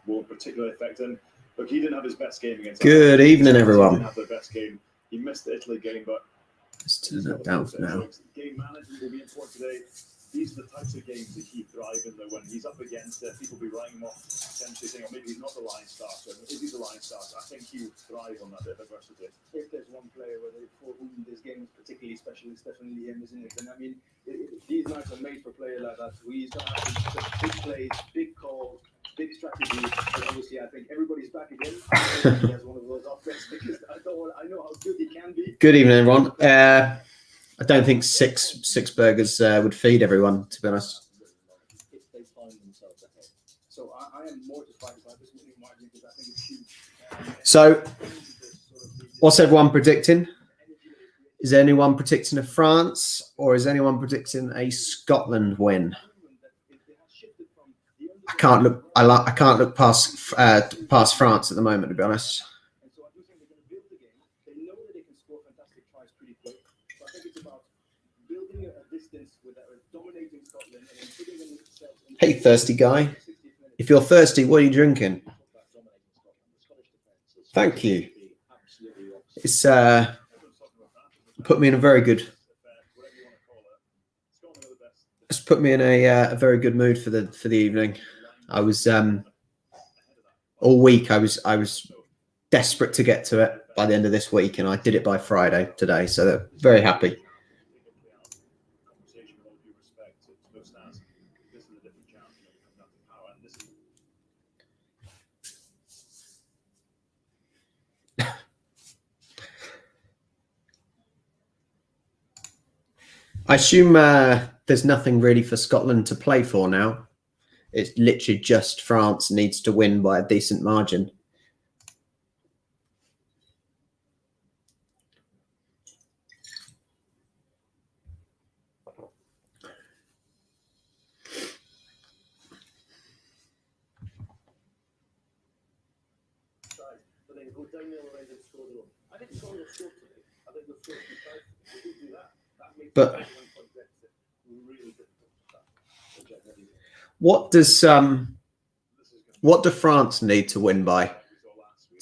won't particularly affect him. Look, he didn't have his best game against. Good evening, everyone. He didn't have the best game. He missed the Italy game, but let's turn that down for now. Game management will be important today. These are the types of games that he thrives in. That when he's up against it, people will be writing him off, potentially saying, "Oh, maybe he's not the line starter." If he's the line starter, I think he would thrive on that bit of adversity. If there's one player for whom this game is particularly special, it's definitely him, isn't it? And I mean, these nights are made for a player like that. He's going to have such big plays, big calls, big strategy. But obviously, I think everybody's back again. He has one of those offense because I know how good he can be. Good evening, everyone. I don't think six burgers would feed everyone, to be honest. If they find themselves ahead. So I am mortified by this winning margin because I think it's huge. So, what's everyone predicting? Is anyone predicting a France or is anyone predicting a Scotland win? I can't look past France at the moment, to be honest. Hey, thirsty guy. If you're thirsty, what are you drinking? Thank you. It's put me in a very good. It's put me in a very good mood for the evening. I was all week. I was desperate to get to it by the end of this week, and I did it by Friday today. So very happy. I assume there's nothing really for Scotland to play for now. It's literally just France needs to win by a decent margin. But what do France need to win by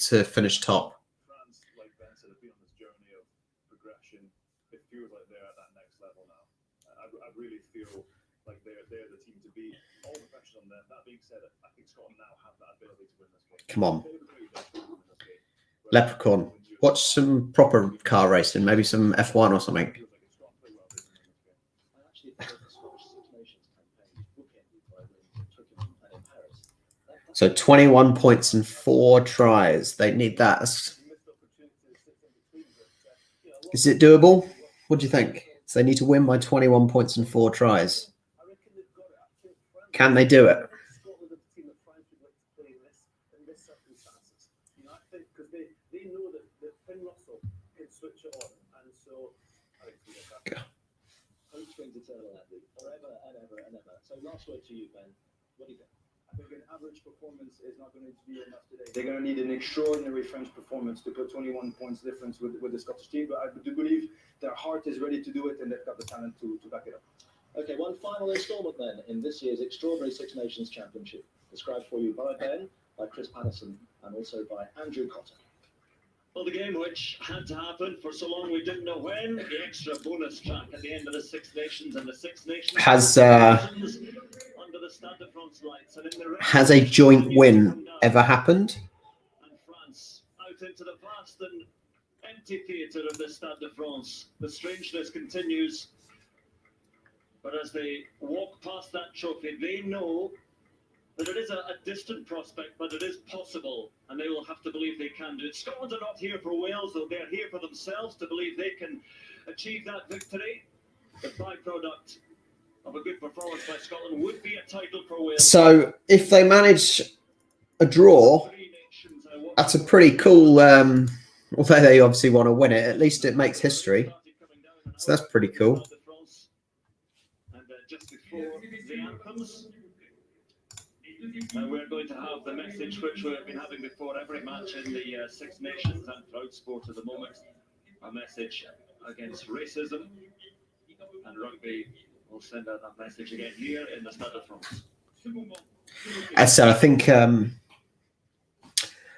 to finish top? France, like Ben said, have been on this journey of progression. It feels like they're at that next level now. I really feel like they're the team to beat. All the pressure on them. That being said, I think Scotland now have that ability to win this game. Come on, Leprechaun. Watch some proper car racing, maybe some F1 or something. So 21 points and 4 tries. They need that. Is it doable? What do you think? So they need to win by 21 points and 4 tries. Can they do it? So last word to you, Ben. What do you think? I think an average performance is not going to be enough today. They're going to need an extraordinary French performance to put 21 points difference with the Scottish team. But I do believe their heart is ready to do it and they've got the talent to back it up. Okay, one final instalment then in this year's extraordinary Six Nations Championship. Described for you by Ben, by Chris Patterson, and also by Andrew Cotter. Well, the game which had to happen for so long we didn't know when, the extra bonus track at the end of the Six Nations and the Six Nations has under the Stade de France lights. And in the has a joint win ever happened? And France out into the vast and empty theatre of the Stade de France. The strangeness continues. But as they walk past that trophy, they know that it is a distant prospect, but it is possible, and they will have to believe they can do it. Scotland are not here for Wales, though. They're here for themselves to believe they can achieve that victory. The byproduct of a good performance by Scotland would be a title for Wales. So if they manage a draw, that's a pretty cool, although they obviously want to win it, at least it makes history. So that's pretty cool. And just before the anthems, and we're going to have the message which we've been having before every match in the Six Nations and Proud Sport at the moment, a message against racism, and Rugby will send out that message again here in the Stade de France. As I said, I think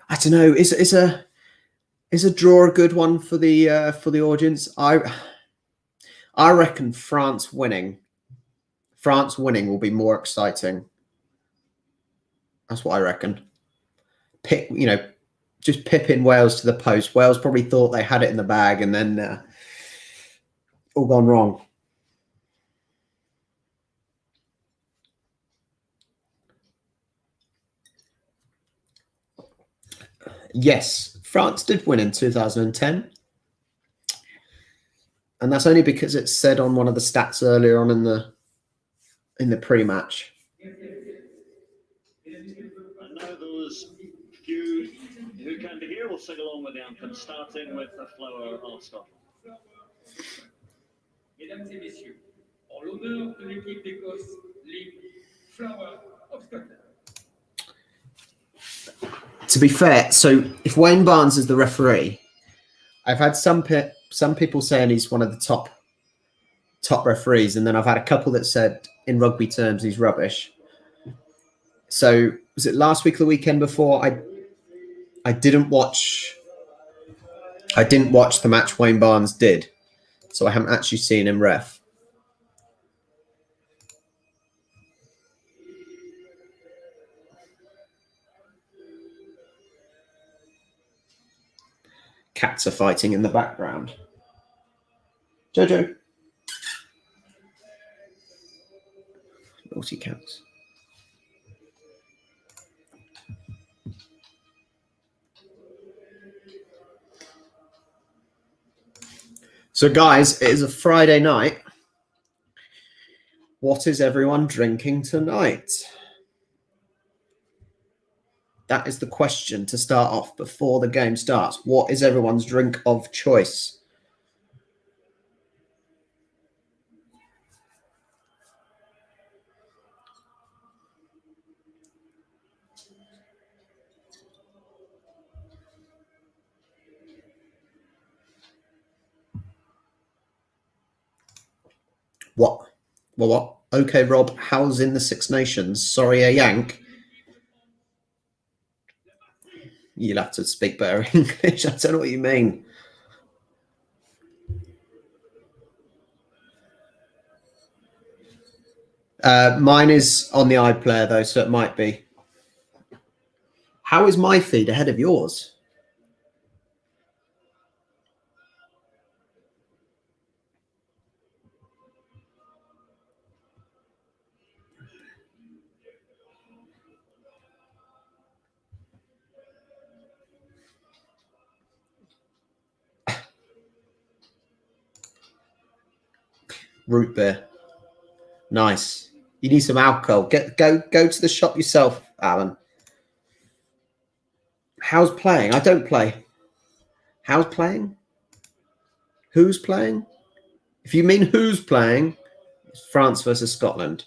I don't know. Is a draw a good one for the audience? I reckon France winning will be more exciting. That's what I reckon. Just pipping Wales to the post. Wales probably thought they had it in the bag, and then all gone wrong. Yes, France did win in 2010. And that's only because it's said on one of the stats earlier on in the pre-match. And now those few who can be here will sing along with the anthem, starting with the Flower of Scotland. Mesdames et messieurs, en l'honneur de l'équipe d'Écosse, l'hymne Flower of Scotland. To be fair, so if Wayne Barnes is the referee, I've had some people saying he's one of the top referees, and then I've had a couple that said in rugby terms he's rubbish. So was it last week or the weekend before? I didn't watch the match Wayne Barnes did, so I haven't actually seen him ref. Cats are fighting in the background. Jojo. Naughty cats. So guys, it is a Friday night. What is everyone drinking tonight? That is the question to start off before the game starts. What is everyone's drink of choice? What? Well, what? Okay, Rob, how's in the Six Nations? Sorry, a yank. You'll have to speak better English. I don't know what you mean. Mine is on the iPlayer, though, so it might be. How is my feed ahead of yours? Root beer. Nice. You need some alcohol. Go to the shop yourself, Alan. How's playing? I don't play. How's playing? Who's playing? If you mean who's playing, it's France versus Scotland.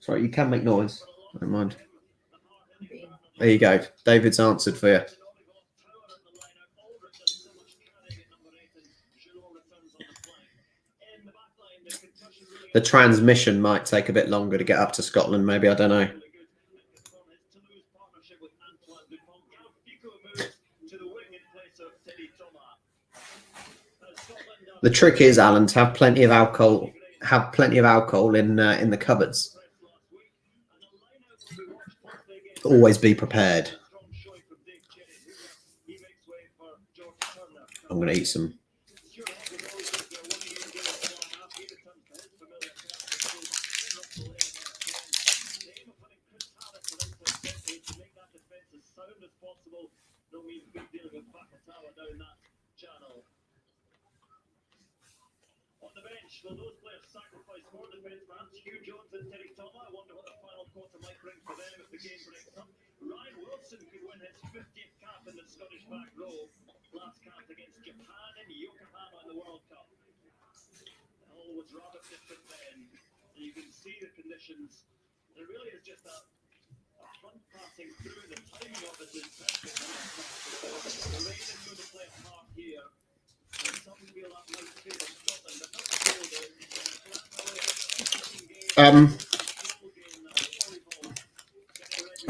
Sorry, you can make noise. I don't mind. There you go. David's answered for you. The transmission might take a bit longer to get up to Scotland, maybe. I don't know. The trick is, Alan, to have plenty of alcohol. Have plenty of alcohol in the cupboards. Always be prepared. I'm going to eat some. On the bench, will those players sacrifice more defence? Perhaps Hugh Jones and Terry Thomas. I wonder what the final quarter might bring for them if the game breaks up. Ryan Wilson could win his 50th cap in the Scottish back row. Last cap against Japan in Yokohama in the World Cup. All was rather different then. And you can see the conditions. There really is just a front passing through. The timing of it is perfect. The rain is going to play a I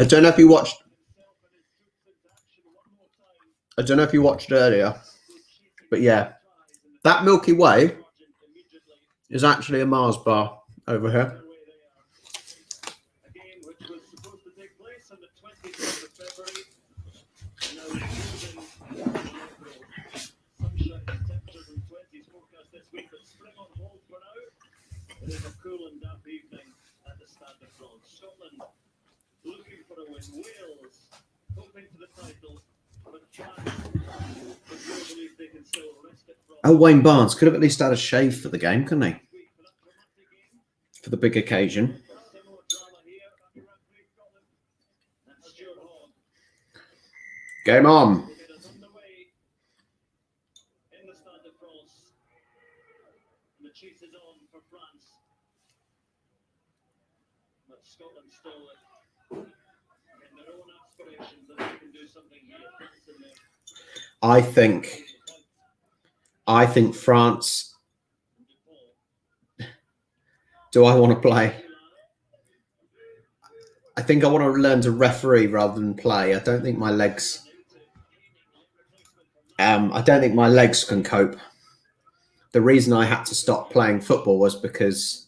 don't know if you watched. I don't know if you watched earlier, but yeah, that Milky Way is actually a Mars bar over here. A game which was supposed to take place on the 23rd of February. Now sunshine temperatures in 20s forecast this week, but spring on hold for now. It is a cool and damp evening at the Stade de France. Scotland looking for a win. Wales hoping for the title, but France believe they can still wrest it from. Oh, Wayne Barnes could have at least had a shave for the game, couldn't he? For the big occasion. Game on. In the Stade de France, the chase is on for France, but Scotland still in their own aspirations that they can do something here. I think France. Do I want to play? I think I want to learn to referee rather than play. I don't think my legs. I don't think my legs can cope. The reason I had to stop playing football was because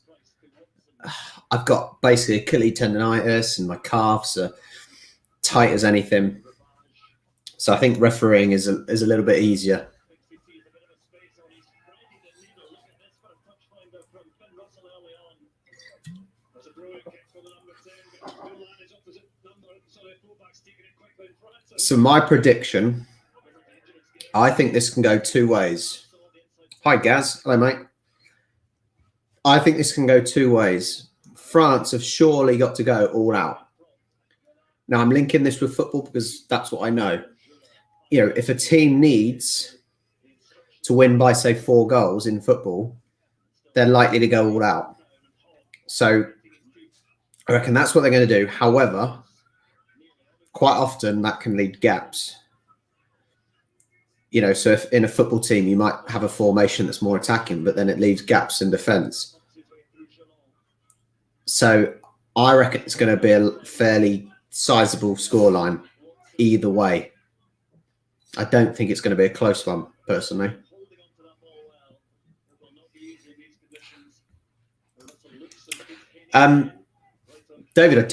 I've got basically Achilles tendonitis and my calves are tight as anything. So I think refereeing is a little bit easier. So my prediction, I think this can go two ways. Hi, Gaz. Hello, mate. I think this can go two ways. France have surely got to go all out. Now, I'm linking this with football because that's what I know. You know, if a team needs to win by, say, 4 goals in football, they're likely to go all out. So I reckon that's what they're going to do. However, quite often that can lead gaps. You know, so if in a football team, you might have a formation that's more attacking, but then it leaves gaps in defence. So I reckon it's going to be a fairly sizable scoreline either way. I don't think it's going to be a close one, personally. David, I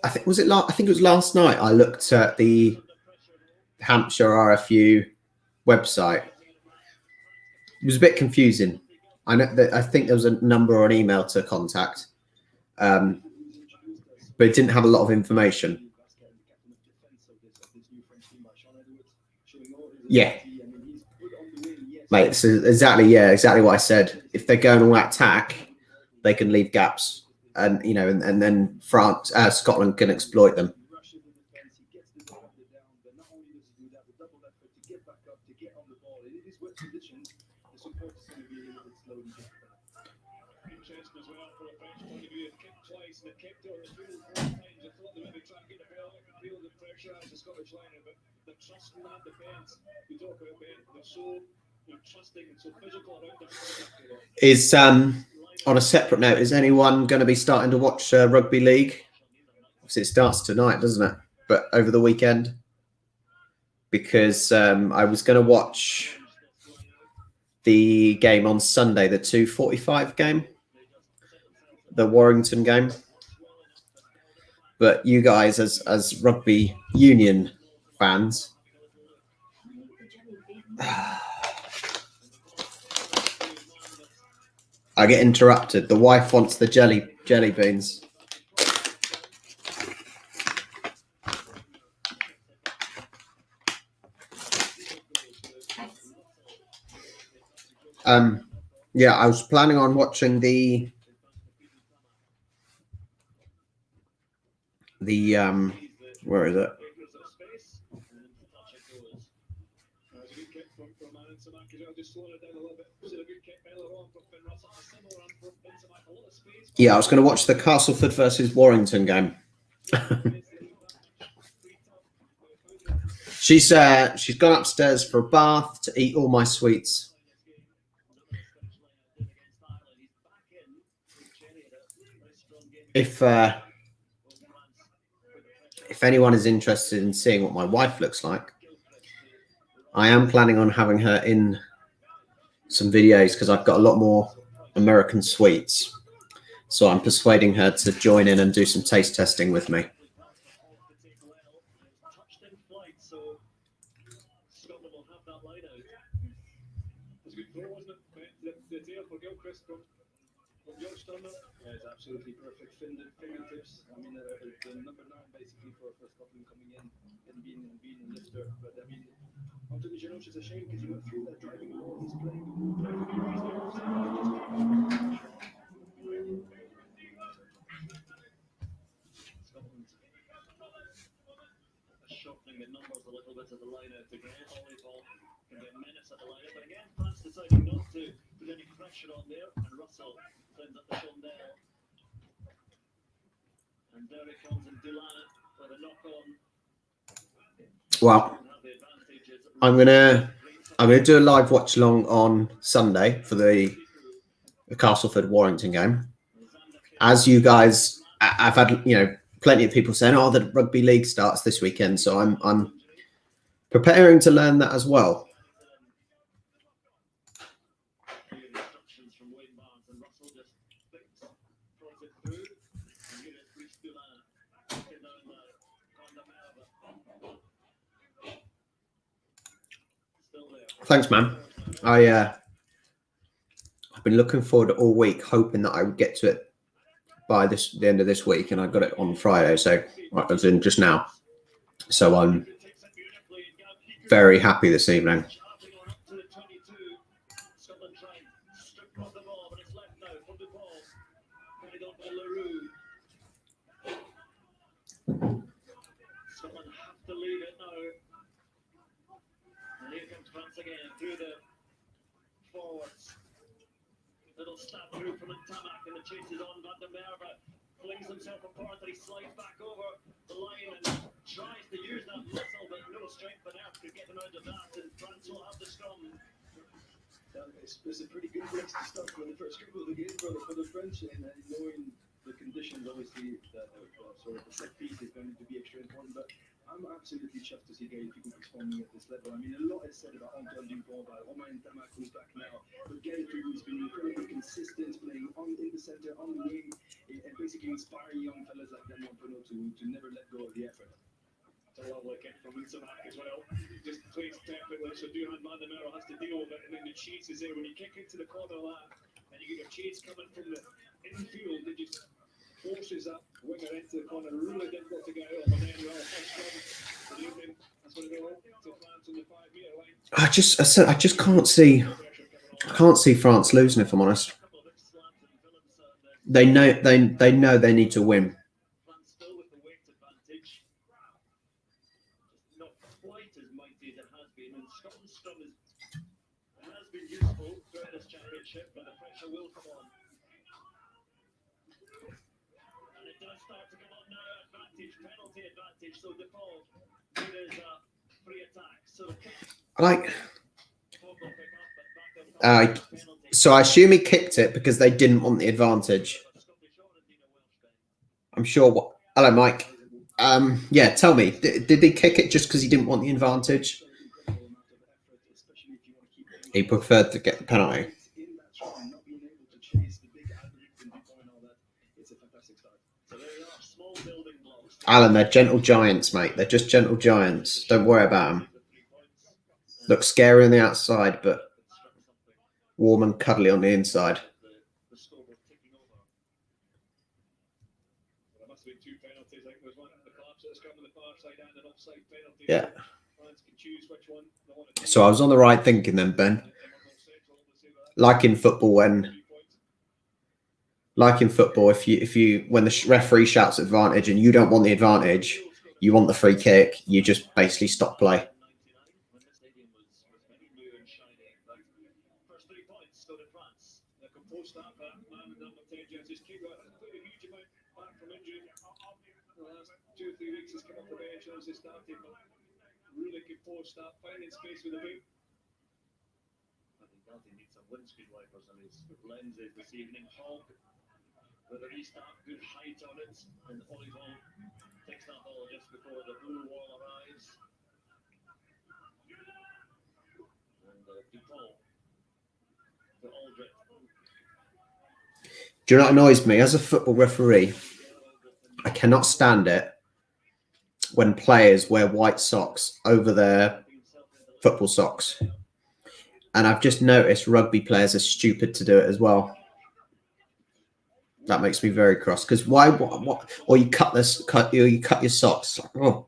think it was last night I looked at the Hampshire RFU website. It was a bit confusing. I think there was a number or an email to contact, but it didn't have a lot of information. Yeah, mate, it's exactly what I said. If they're going all attack, they can leave gaps, and you know, and then Scotland can exploit them. Is on a separate note, is anyone going to be starting to watch Rugby League? Obviously, it starts tonight, doesn't it? But over the weekend, because I was going to watch the game on Sunday, the 2:45 game, the Warrington game. But you guys, as rugby union fans, I get interrupted. The wife wants the jelly beans. Yeah, I was planning on watching the where is it? Yeah, I was going to watch the Castleford versus Warrington game. She's gone upstairs for a bath to eat all my sweets. if anyone is interested in seeing what my wife looks like, I am planning on having her in some videos because I've got a lot more American sweets. So I'm persuading her to join in and do some taste testing with me. Yeah, it's absolutely perfect. Fingertips. I mean, the number 9 basically for Scotland coming in and being a lifter. But I mean, Anthony Janosch is a shame because he went through that driving ball. He's playing the ball Scotland shuffling the numbers a little bit at the line out again. Volleyball can get minutes at the line out, but again, France deciding not to put any pressure on there, and Russell sends up the Chandelle. And Derek comes and Dulana with a knock on. Well, I'm gonna do a live watch along on Sunday for the Castleford Warrington game. As you guys, I've had plenty of people saying, "Oh, the rugby league starts this weekend," so I'm preparing to learn that as well. Thanks, man. I've been looking forward all week, hoping that I would get to it by the end of this week, and I got it on Friday, so as in just now. So I'm very happy this evening. Scotland have to leave it now. And here comes France again through the forwards. Little stab through from Tamak, and the chase is on. Van der Merwe flings himself apart, and he slides back over the line and tries to use that muscle, but no strength enough to get him out of that, and France will have the scrum. It's a pretty good place to start for the first scrum of the game for the French, and knowing the conditions, obviously, sort of the set piece is going to be extra important, but I'm absolutely chuffed to see Gary people performing at this level. I mean, a lot is said about Antoine Dupont, about Romain Tamak, who's back now, but Gary has been incredibly consistent, playing in the center, on the wing, and basically inspiring young fellas like Daniel Penaud to never let go of the effort. It's a lovely kick from Tamak as well. Just plays perfectly, so Duhan Van der Merwe has to deal with it, and then the chase is there. When you kick into the corner of that, and you get your chase coming from the infield, it just forces that winger into the corner, really difficult to get out of, and then first run, evening, that's what they want to France on the 5-metre line. I just can't see France losing, if I'm honest. They know they need to win. France still with the weight advantage. Not quite as mighty as it has been, and Scotland's scrum has been useful throughout this championship, but the pressure will come on. And it does start to come on now. Penalty advantage. So DePaul, it is a free attack. So so I assume he kicked it because they didn't want the advantage. I'm sure. Hello, Mike. Yeah, tell me, did he kick it just because he didn't want the advantage? He preferred to get the penalty. Alan, they're gentle giants, mate. They're just gentle giants. Don't worry about them. Look scary on the outside, but warm and cuddly on the inside. Yeah. So I was on the right thinking then, Ben. Like in football, if you when the referee shouts advantage and you don't want the advantage, you want the free kick, you just basically stop play. Really composed that, finding space with the boot. I think Galty needs some windscreen wipers on his lenses this evening. Hogg with a restart, good height on it, and Oliver takes that ball just before the blue wall arrives. And Dupont to Aldrich. Do you know what annoys me? As a football referee, I cannot stand it when players wear white socks over their football socks. And I've just noticed rugby players are stupid to do it as well. That makes me very cross. Because why? What? Or you cut this, or you cut your socks. Oh,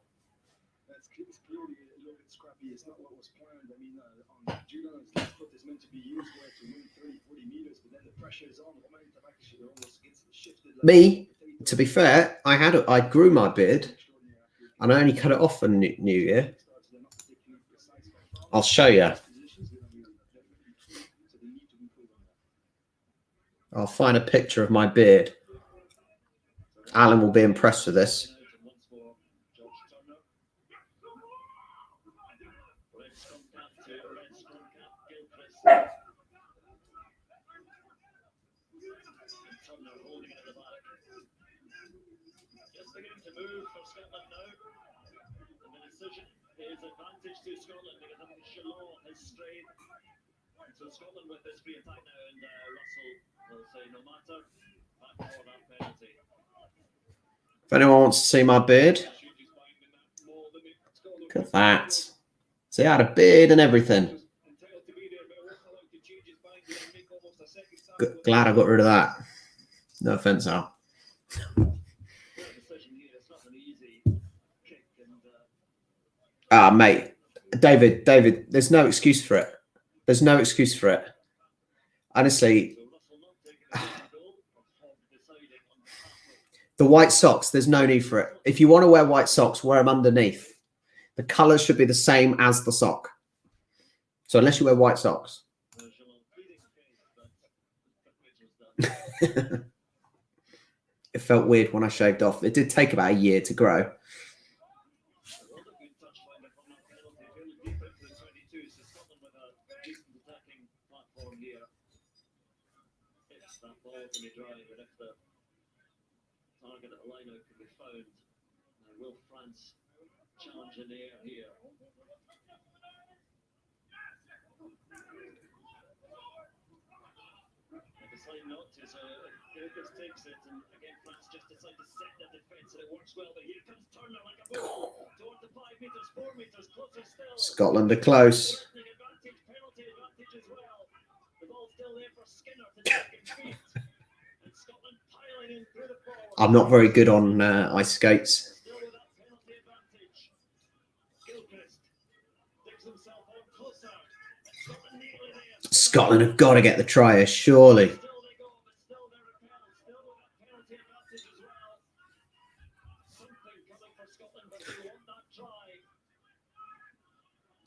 It's clearly a little bit scrappy. It's not what was planned. I mean, on Julian's left foot is meant to be used where to win 30, 40 meters, but then the pressure is on. Actually almost gets shifted. me. To be fair, I grew my beard, and I only cut it off for New Year. I'll show you. I'll find a picture of my beard. Alan will be impressed with this. Just beginning to move for Scotland now. And the decision is advantage to Scotland because I think Shalom has strayed. So Scotland with this free attack now, and Russell will say no matter, back for that penalty. If anyone wants to see my beard, look at that. See, I had a beard and everything. Glad I got rid of that. No offense, Al. Ah, mate. David, there's no excuse for it. There's no excuse for it. Honestly, the white socks, there's no need for it. If you want to wear white socks, wear them underneath. The colours should be the same as the sock. So unless you wear white socks. It felt weird when I shaved off. It did take about a year to grow. Target at the line-out can be found. Will France challenge in the air here? They decide not to, so Gilchrist takes it, and again France just decide to set the defence, and it works well, but here comes Turner like a ball toward the 5 metres, 4 metres, closer still. Scotland are close. Advantage, penalty advantage as well. The ball's still there for Skinner to take and beat. And Scotland piling in through the forward. I'm not very good on ice skates. Still with that penalty advantage. Gilchrist digs himself on closer. Scotland nearly there. Scotland have got to get the try here, surely. Still they go, but still they repel. Still with that penalty advantage as well. Something coming for Scotland, but they want that try.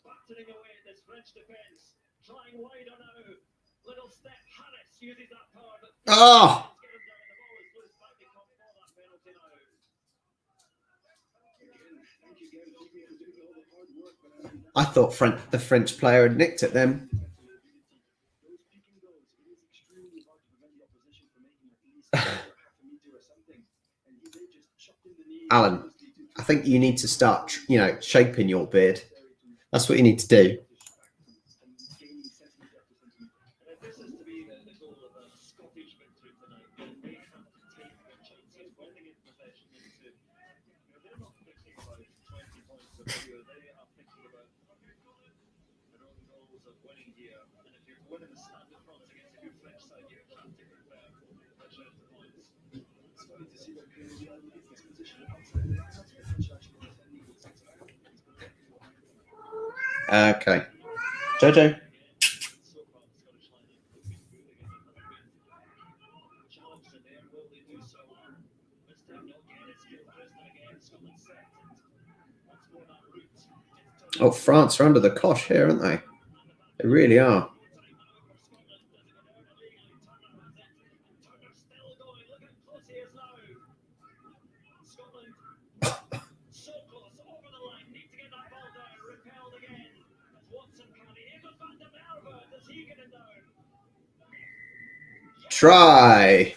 Battering away at this French defence. Trying wider now. Little step. Harris uses that power, but Oh! I thought the French player had nicked it then. Alan, I think you need to start, shaping your beard. That's what you need to do. Okay. Jojo. Oh, France are under the cosh here, aren't they? They really are. Try.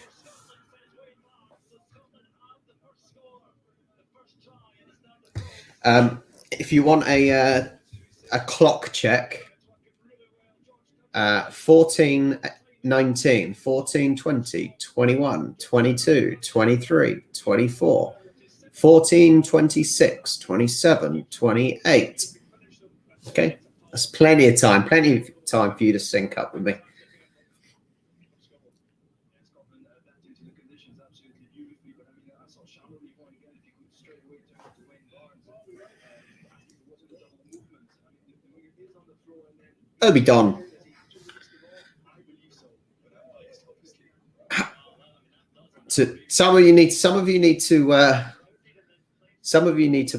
If you want a clock check, 14, 19, 14, 20, 21, 22, 23, 24, 14, 26, 27, 28. Okay, that's plenty of time for you to sync up with me. Obi Don. So some of you need to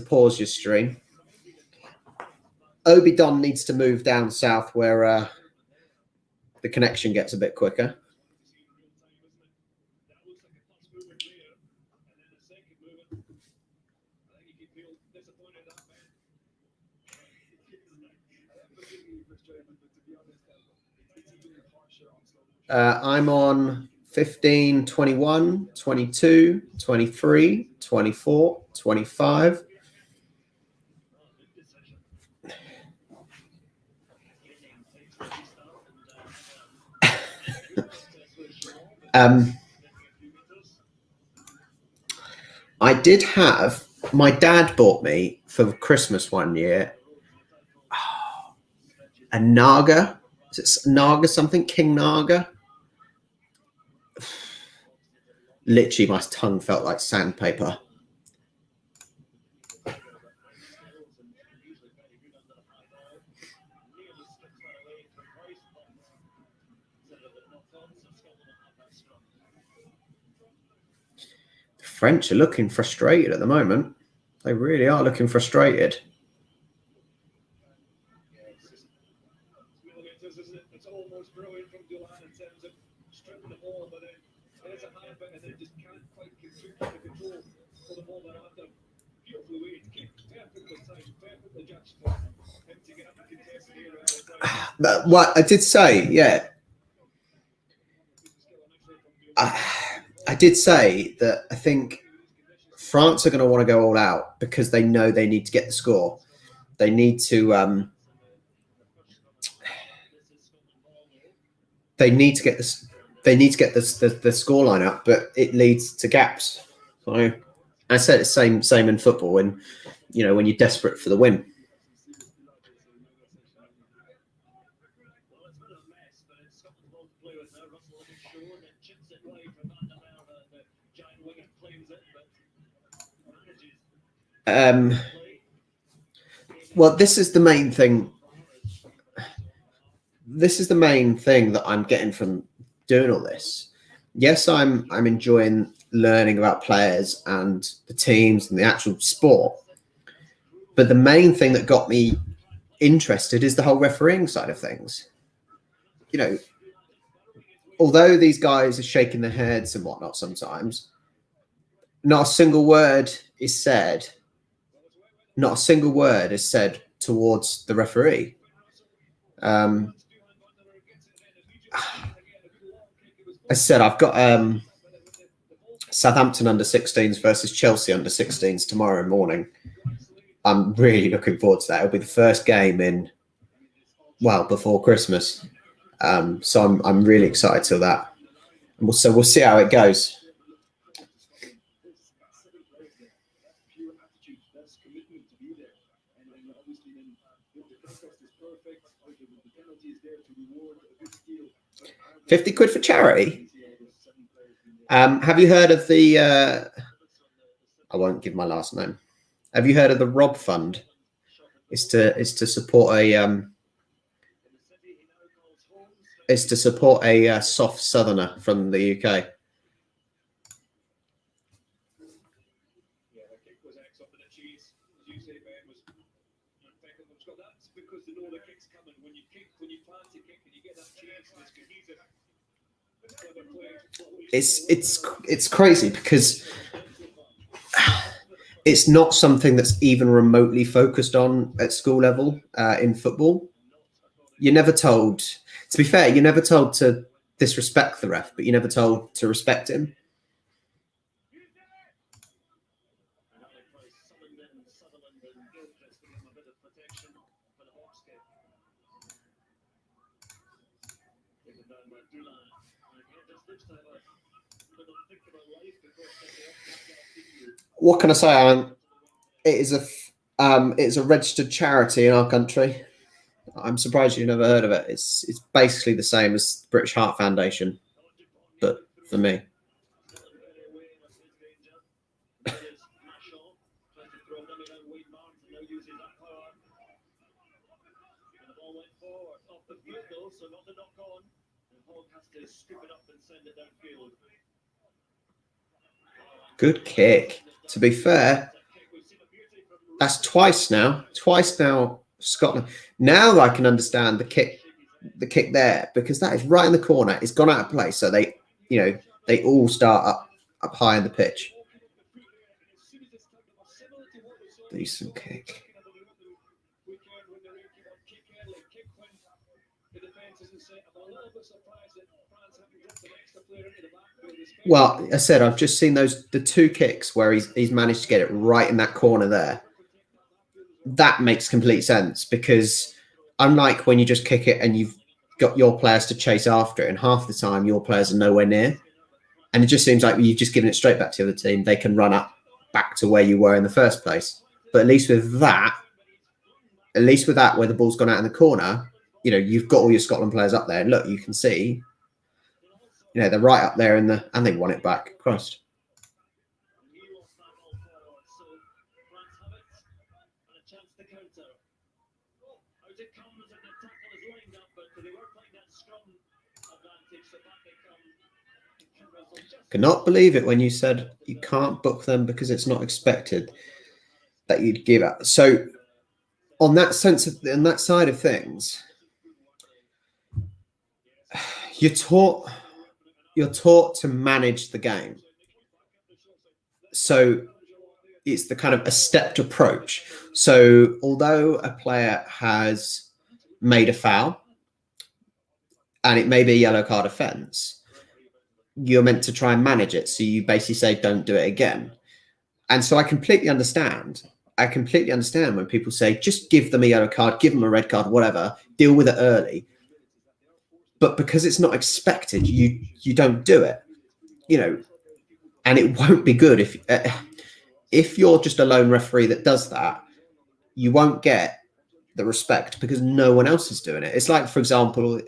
pause your stream. Obi Don needs to move down south where the connection gets a bit quicker. I'm on 15, 21, 22, 23, 24, 25. I did have, my dad bought me for Christmas one year a Naga. Is it Naga something? King Naga? Literally, my tongue felt like sandpaper. The French are looking frustrated at the moment. They really are looking frustrated. It's almost brilliant from Dulan in terms of stripping the ball, but there's a high bit and then just can't quite get through the control for the ball thereafter. Beautiful way to kick, perfectly timed, perfectly judged for him to get the contested area. What I did say, yeah. I did say that I think France are going to want to go all out because they know they need to get the score. They need to. They need to get this. They need to get the scoreline up, but it leads to gaps. So I said it's same in football, when when you're desperate for the win. Well, this is the main thing. This is the main thing that I'm getting from doing all this. Yes, I'm enjoying learning about players and the teams and the actual sport. But the main thing that got me interested is the whole refereeing side of things. Although these guys are shaking their heads and whatnot sometimes, not a single word is said. Not a single word is said towards the referee. I said I've got Southampton under-16s versus Chelsea under-16s tomorrow morning. I'm really looking forward to that. It'll be the first game before Christmas. So I'm really excited to that. And so we'll see how it goes. £50 for charity. Have you heard of the? I won't give my last name. Have you heard of the Rob Fund? It's to support a soft southerner from the UK. It's crazy because it's not something that's even remotely focused on at school level in football. You're never told, to be fair, you're never told to disrespect the ref, but you're never told to respect him. What can I say, Alan? It's a registered charity in our country. I'm surprised you've never heard of it. It's basically the same as the British Heart Foundation, but for me. Good kick. To be fair, that's twice now. Scotland. Now I can understand the kick there, because that is right in the corner. It's gone out of place, so they all start up high in the pitch. Decent kick. Well, I said I've just seen the two kicks where he's managed to get it right in that corner there. That makes complete sense, because unlike when you just kick it and you've got your players to chase after it, and half the time your players are nowhere near, and it just seems like you've just given it straight back to the other team. They can run up back to where you were in the first place. But at least with that, where the ball's gone out in the corner, you've got all your Scotland players up there. And look, you can see, they're right up there and they won it back. Christ. Cannot believe it when you said you can't book them because it's not expected that you'd give up. So on that side of things, you're taught to manage the game. So it's the kind of a stepped approach. So although a player has made a foul and it may be a yellow card offence, you're meant to try and manage it. So you basically say, don't do it again. And so I completely understand when people say, just give them a yellow card, give them a red card, whatever, deal with it early. But because it's not expected, you don't do it, and it won't be good if you're just a lone referee that does that. You won't get the respect because no one else is doing it. It's like, for example,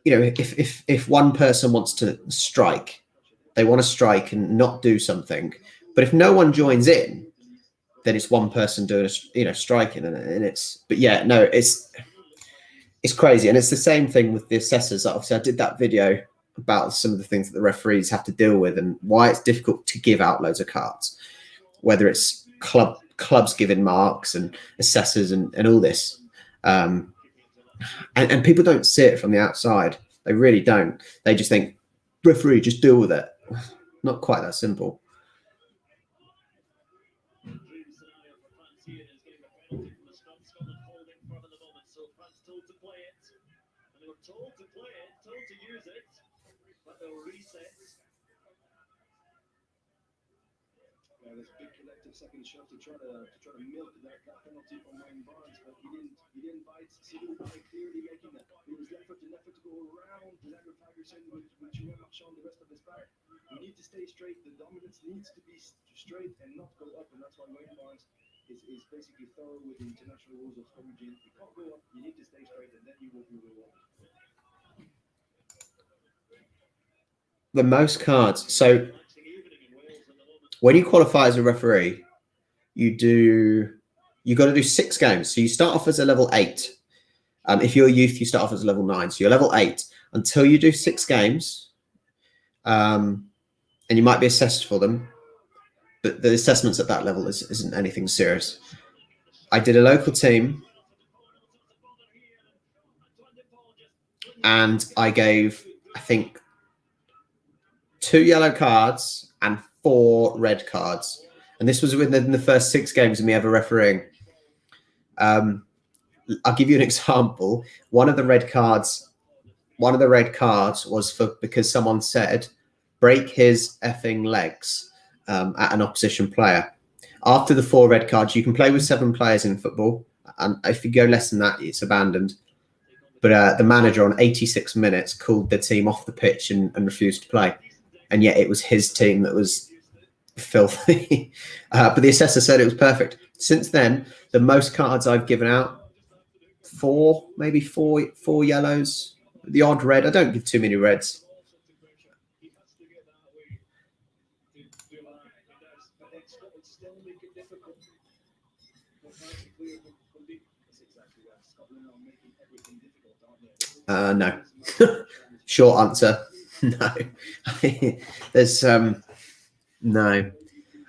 if one person wants to strike, they want to strike and not do something, but if no one joins in, then it's one person doing striking, and it's crazy. And it's the same thing with the assessors. Obviously, I did that video about some of the things that the referees have to deal with and why it's difficult to give out loads of cards, whether it's clubs giving marks and assessors and all this. And people don't see it from the outside. They really don't. They just think, referee, just deal with it. Not quite that simple. There's a big collective second shot to try to milk that penalty from Wayne Barnes, but he didn't bite. Cyril by clearly making that. It was effort to go around Zagor Fagerson with Chirema showing the rest of his back. You need to stay straight. The dominance needs to be straight and not go up, and that's why Wayne Barnes is basically thorough with the international rules of scrummaging. You can't go up. You need to stay straight, and then you will be rewarded. The most cards. So when you qualify as a referee, you got to do 6 games. So you start off as a level 8. If you're a youth, you start off as a level 9. So you're level 8 until you do 6 games, and you might be assessed for them. But the assessments at that level isn't anything serious. I did a local team, and I gave, I think, 2 yellow cards and 4 red cards, and this was within the first 6 games of me ever refereeing. I'll give you an example. One of the red cards was because someone said, "Break his effing legs," at an opposition player. After the 4 red cards, you can play with 7 players in football, and if you go less than that, it's abandoned. But the manager on 86 minutes called the team off the pitch and refused to play. And yet it was his team that was filthy. But the assessor said it was perfect. Since then, the most cards I've given out, maybe four yellows, the odd red. I don't give too many reds. No. Short answer. No. There's no.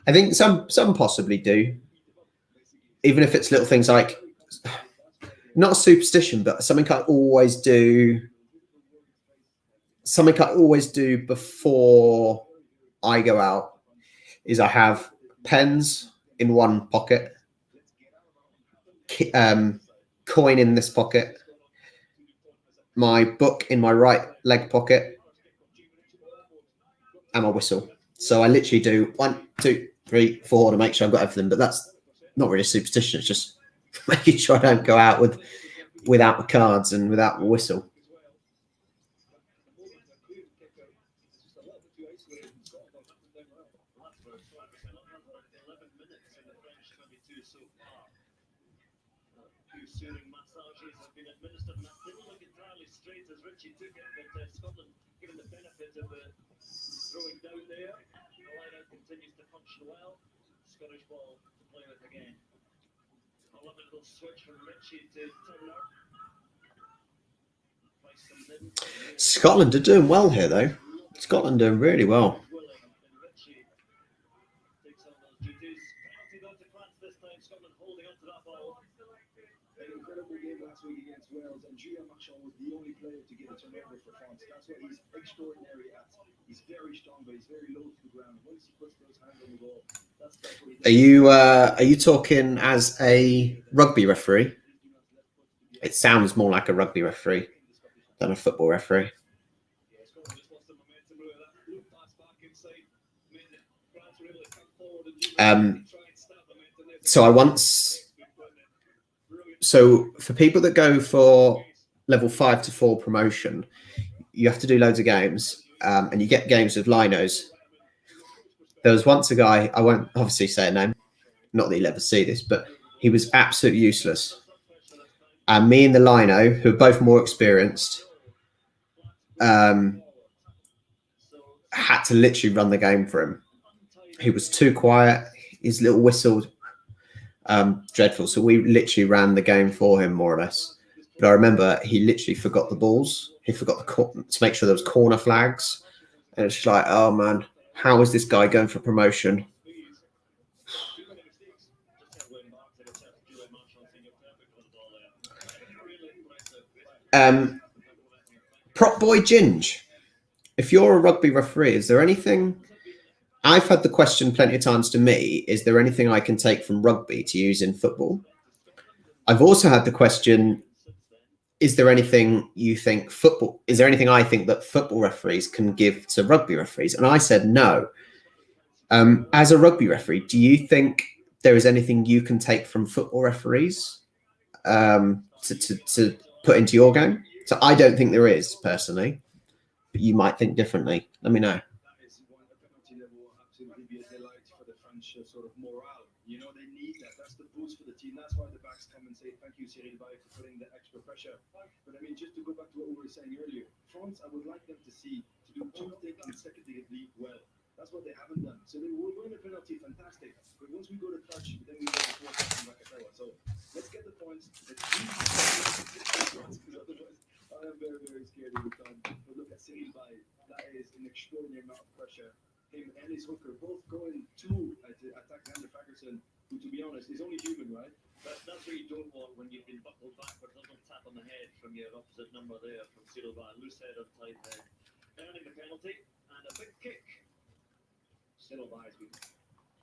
I think some possibly do. Even if it's little things like, not a superstition, but something I always do. Something I always do before I go out is I have pens in one pocket, coin in this pocket, my book in my right leg pocket, and my whistle. So I literally do 1, 2, 3, 4 to make sure I've got everything. But that's not really superstition. It's just making sure I don't go out without the cards and without the whistle. Scotland, given the benefit of throwing down there, the line-out continues to function well. Scottish ball to play with again. A little switch from Richie to Turner. Scotland are doing well here, though. Scotland doing really well. And Julien Marchand was the only player to get a turnover for France. That's what he's extraordinary at. He's very strong, but he's very low to the ground. Once he puts those hands on the ball, that's what he does. Are you talking as a rugby referee? It sounds more like a rugby referee than a football referee. So for people that go for level 5 to 4 promotion, you have to do loads of games, and you get games with linos. There was once a guy, I won't obviously say a name, not that you'll ever see this, but he was absolutely useless. And me and the lino, who are both more experienced, had to literally run the game for him. He was too quiet. His little whistle, dreadful. So we literally ran the game for him, more or less. But I remember he literally forgot the balls. He forgot to make sure there was corner flags. And it's just like, oh man, how is this guy going for promotion? Prop boy Ginge, if you're a rugby referee, is there anything? I've had the question plenty of times to me, is there anything I can take from rugby to use in football? I've also had the question, is there anything you think is there anything I think that football referees can give to rugby referees? And I said no. As a rugby referee, do you think there is anything you can take from football referees to put into your game? So I don't think there is, personally, but you might think differently. Let me know. Sort of morale, you know, they need that. That's the boost for the team. That's why the backs come and say thank you, Cyril Bay, for putting the extra pressure. But I mean, just to go back to what we were saying earlier, France, I would like them to do 2 things consecutively well. That's what they haven't done. So they will win a penalty, fantastic. But once we go to touch, then we go to 4 seconds back at So let's get the points. Otherwise, I am very, very scared every time. But look at Cyril Bay. That is an extraordinary amount of pressure. Him and his hooker both going to attack Xander Fagerson, who, to be honest, is only human, right? That's what you don't want when you've been buckled backwards. A little tap on the head from your opposite number there from Cyril Bay. Loose head on tight head. Earning the penalty and a big kick. Cyril Bay has been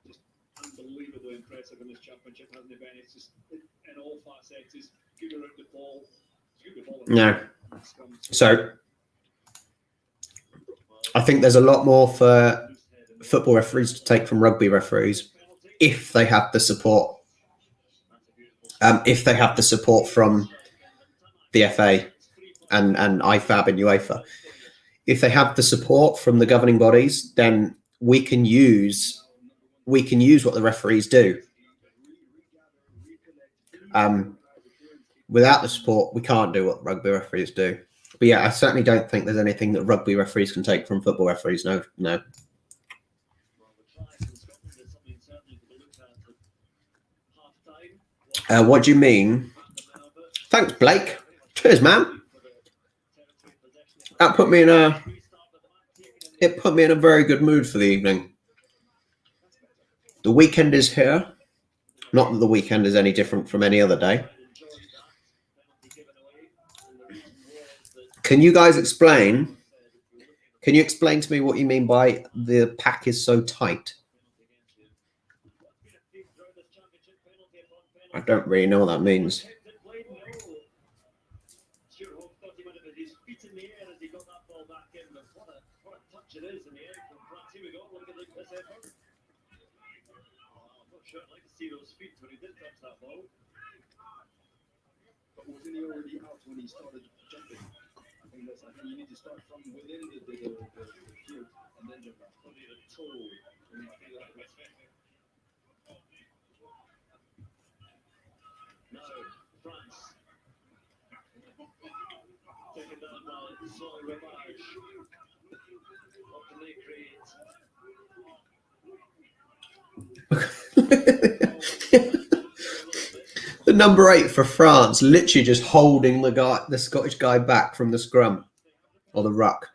just unbelievably impressive in this championship, hasn't he, Ben? It's just in all facets. He's good around the ball. No. So I think there's a lot more for football referees to take from rugby referees if they have the support. If they have the support from the FA and IFAB and UEFA, if they have the support from the governing bodies, then we can use what the referees do. Without the support, we can't do what rugby referees do. But yeah, I certainly don't think there's anything that rugby referees can take from football referees. No. What do you mean? Thanks, Blake. Cheers, man. That put me in a very good mood for the evening. The weekend is here. Not that the weekend is any different from any other day. Can you guys explain? Can you explain to me what you mean by the pack is so tight? I don't really know what that means. But wasn't he already out when he started jumping? I think you need to start from within the field and then jump out. Probably the toe. Now, France. Taken down by Soy Ravage. What can they create? The number 8 for France, literally just holding the Scottish guy back from the scrum or the ruck.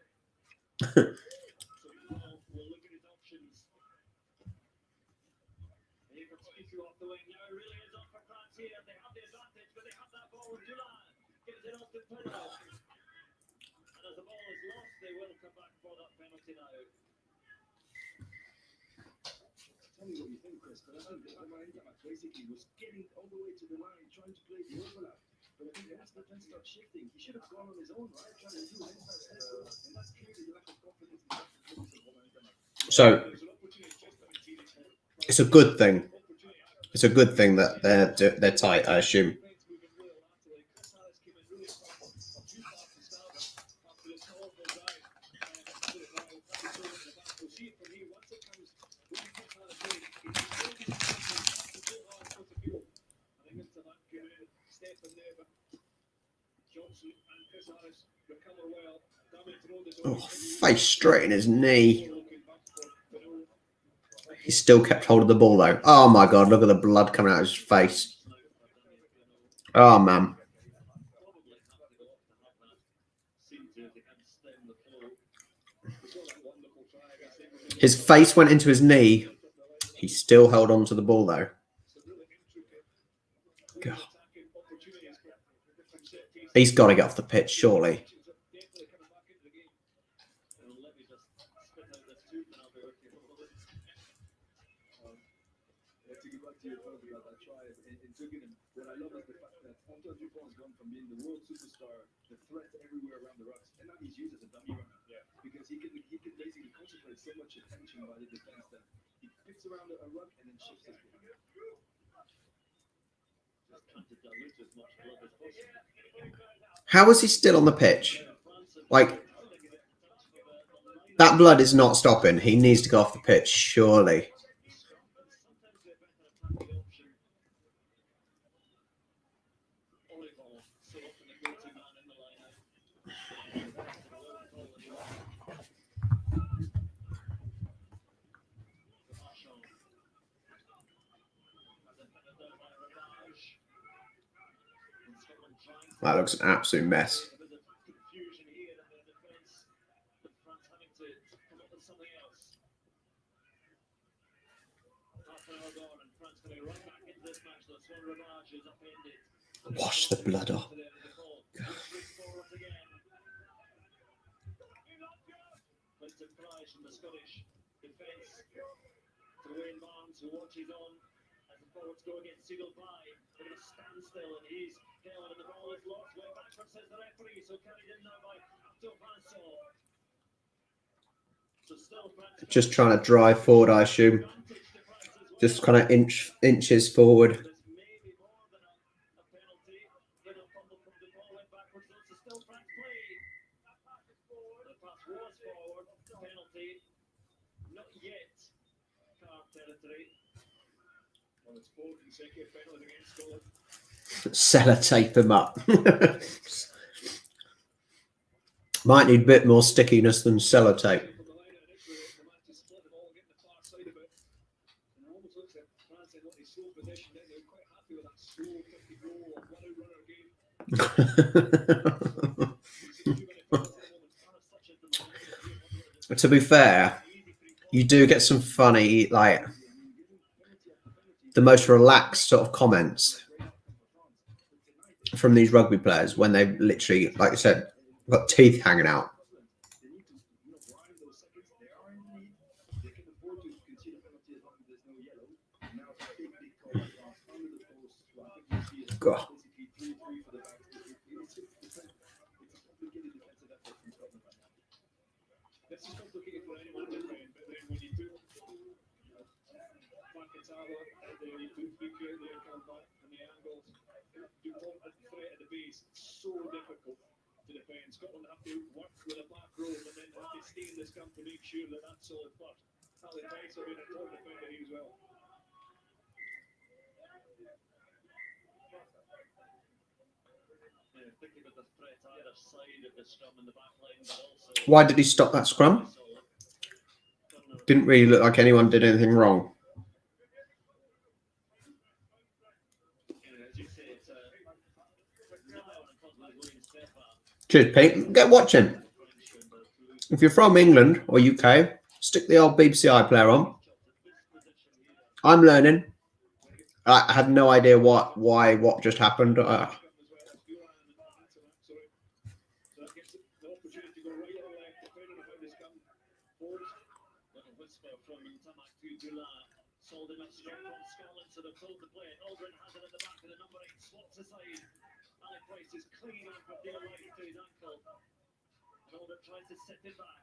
Tell me what you think, Chris, but I think basically was getting all the way to the line, trying to play the overlap. But I think once the defense started shifting, he should have gone on his own, right? Trying to do inside and that's clearly the lack of confidence in the So it's a good thing. It's a good thing that they're tight, I assume. Oh, face straight in his knee. He still kept hold of the ball though. Oh my god, look at the blood coming out of his face. Oh man. His face went into his knee. He still held on to the ball though. God. He's got to get off the pitch, surely. What I love is the fact that Antoine Dupont has gone from being the world superstar, the threat everywhere around the rucks, and now he's used as a dummy runner. Yeah. Because he can basically concentrate so much attention by the defense that he picks around a ruck and then shifts his ball. How is he still on the pitch? Like, that blood is not stopping. He needs to go off the pitch, surely. That looks an absolute mess. Wash the blood off. Who watches on as the forwards go against single by, but a standstill and he's down and the ball is lost. Way backwards says the referee, so carried in now by Abdul Bansal. So still just trying to drive forward, I assume. Just kind of inches forward. pass was forward. Penalty. Not yet. Card territory. Well, it's 4 consecutive penalties against Scotland. Sellotape him up. Might need a bit more stickiness than sellotape. From the line out initially, the match is split. They've all getting the far side of it. And it almost looks like France in what they slow possession. They're quite happy with that slow 50 goal or one out runner game. To be fair, you do get some funny, like the most relaxed sort of comments from these rugby players when they literally, like I said, got teeth hanging out. God. This is complicated for anyone to defend, but then when you do Fakatala and then you do Buki out there, come back and the angles, you want a threat at the base. It's so difficult to defend. Scotland have to work with a back row, but then have to stay in this camp to make sure that that's solid first. Ali Price will be an important defender here as well. Thinking about the threat either side of the scrum in the back line, but also Why did he stop that scrum? Didn't really look like anyone did anything wrong. as you say, it's Cheers, Pete. Get watching. If you're from England or UK, stick the old BBC iPlayer on. I'm learning. I have no idea what just happened. Sold him up straight from Scotland, so they've pulled the play. Aldrin has it at the back of the number 8, swaps aside. Ali Price is clean on for dear life to his ankle. And Aldrin tries to set it back.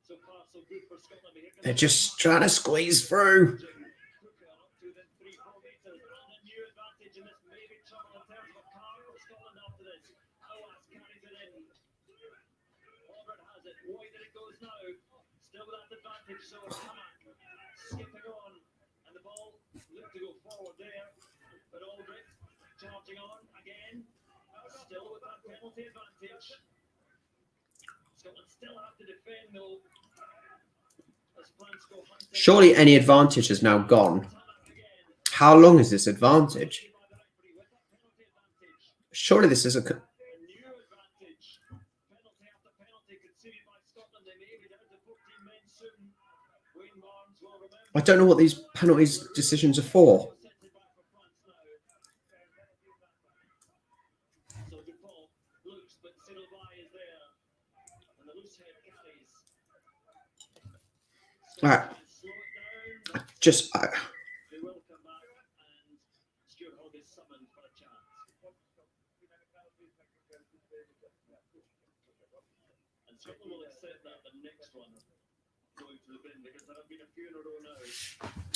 So far, so good for Scotland. They're just trying to squeeze through. Up to then 3-4 meters, and a new advantage in this maybe trouble in terms of a car for Scotland after this. Awas carries it in. Aldrin has it. Wide that it goes now. Still with that advantage, so Hamak skipping on. And the ball looked to go forward there, but Aldrich charging on again, still with that penalty advantage. Scotland still have to defend though. As France go hunting. Surely any advantage is now gone. How long is this advantage? Surely this is a... A new advantage. Penalty after penalty conceded by Scotland. They may be down to 14 men soon. Wayne Barnes will remember. I don't know what these penalties decisions are for. So Dupont looks, but Silva is there. And the loose head carries. All right. Slow it down. They will come back, and Stuart Hogg is summoned for a chance. And Scotland will accept that the next one going to the bin, because there have been a few in a row now.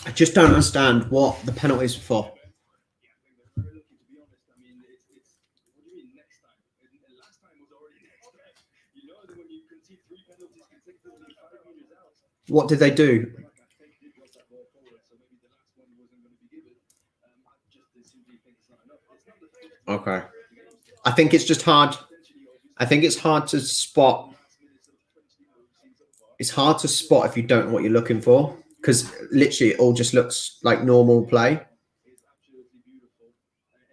I just don't understand what the penalties are for. Yeah, I think they're very lucky, to be honest. I mean, it's what do you mean next time? And last time was already next time. You know that when you concede 3 penalties consecutively 5 meters out. What did they do? Like I think did was that ball forward, so maybe the last one wasn't going to be given. I just simply think it's not enough. It's not the first Okay. I think it's just hard. I think it's hard to spot. It's hard to spot if you don't know what you're looking for, because literally it all just looks like normal play. It's absolutely beautiful,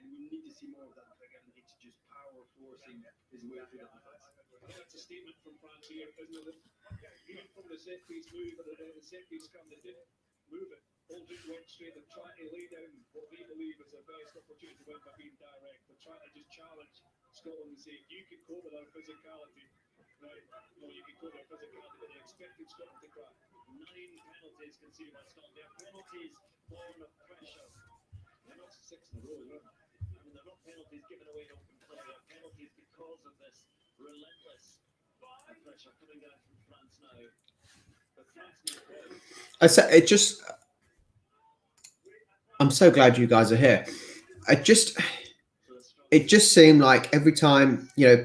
and we need to see more of that. Again, it's just power forcing his way through the defense. That's a statement from France here, isn't it? Even from the set piece move, but then the set piece come, they didn't move it. Aldrich went straight and tried to lay down what they believe is their best opportunity to win by being direct. They're trying to just challenge Scotland and say, you can cope with our physicality. Right? No, you can cope with our physicality, but they expected Scotland to crack. 9 penalties conceded by Scotland. They are penalties born of pressure. They're not 6 in a row, isn't it? I mean, they're not penalties given away in open play. They're penalties because of this relentless pressure coming down from France now. But France need points. I said it just. I'm so glad you guys are here. It just seemed like every time, you know,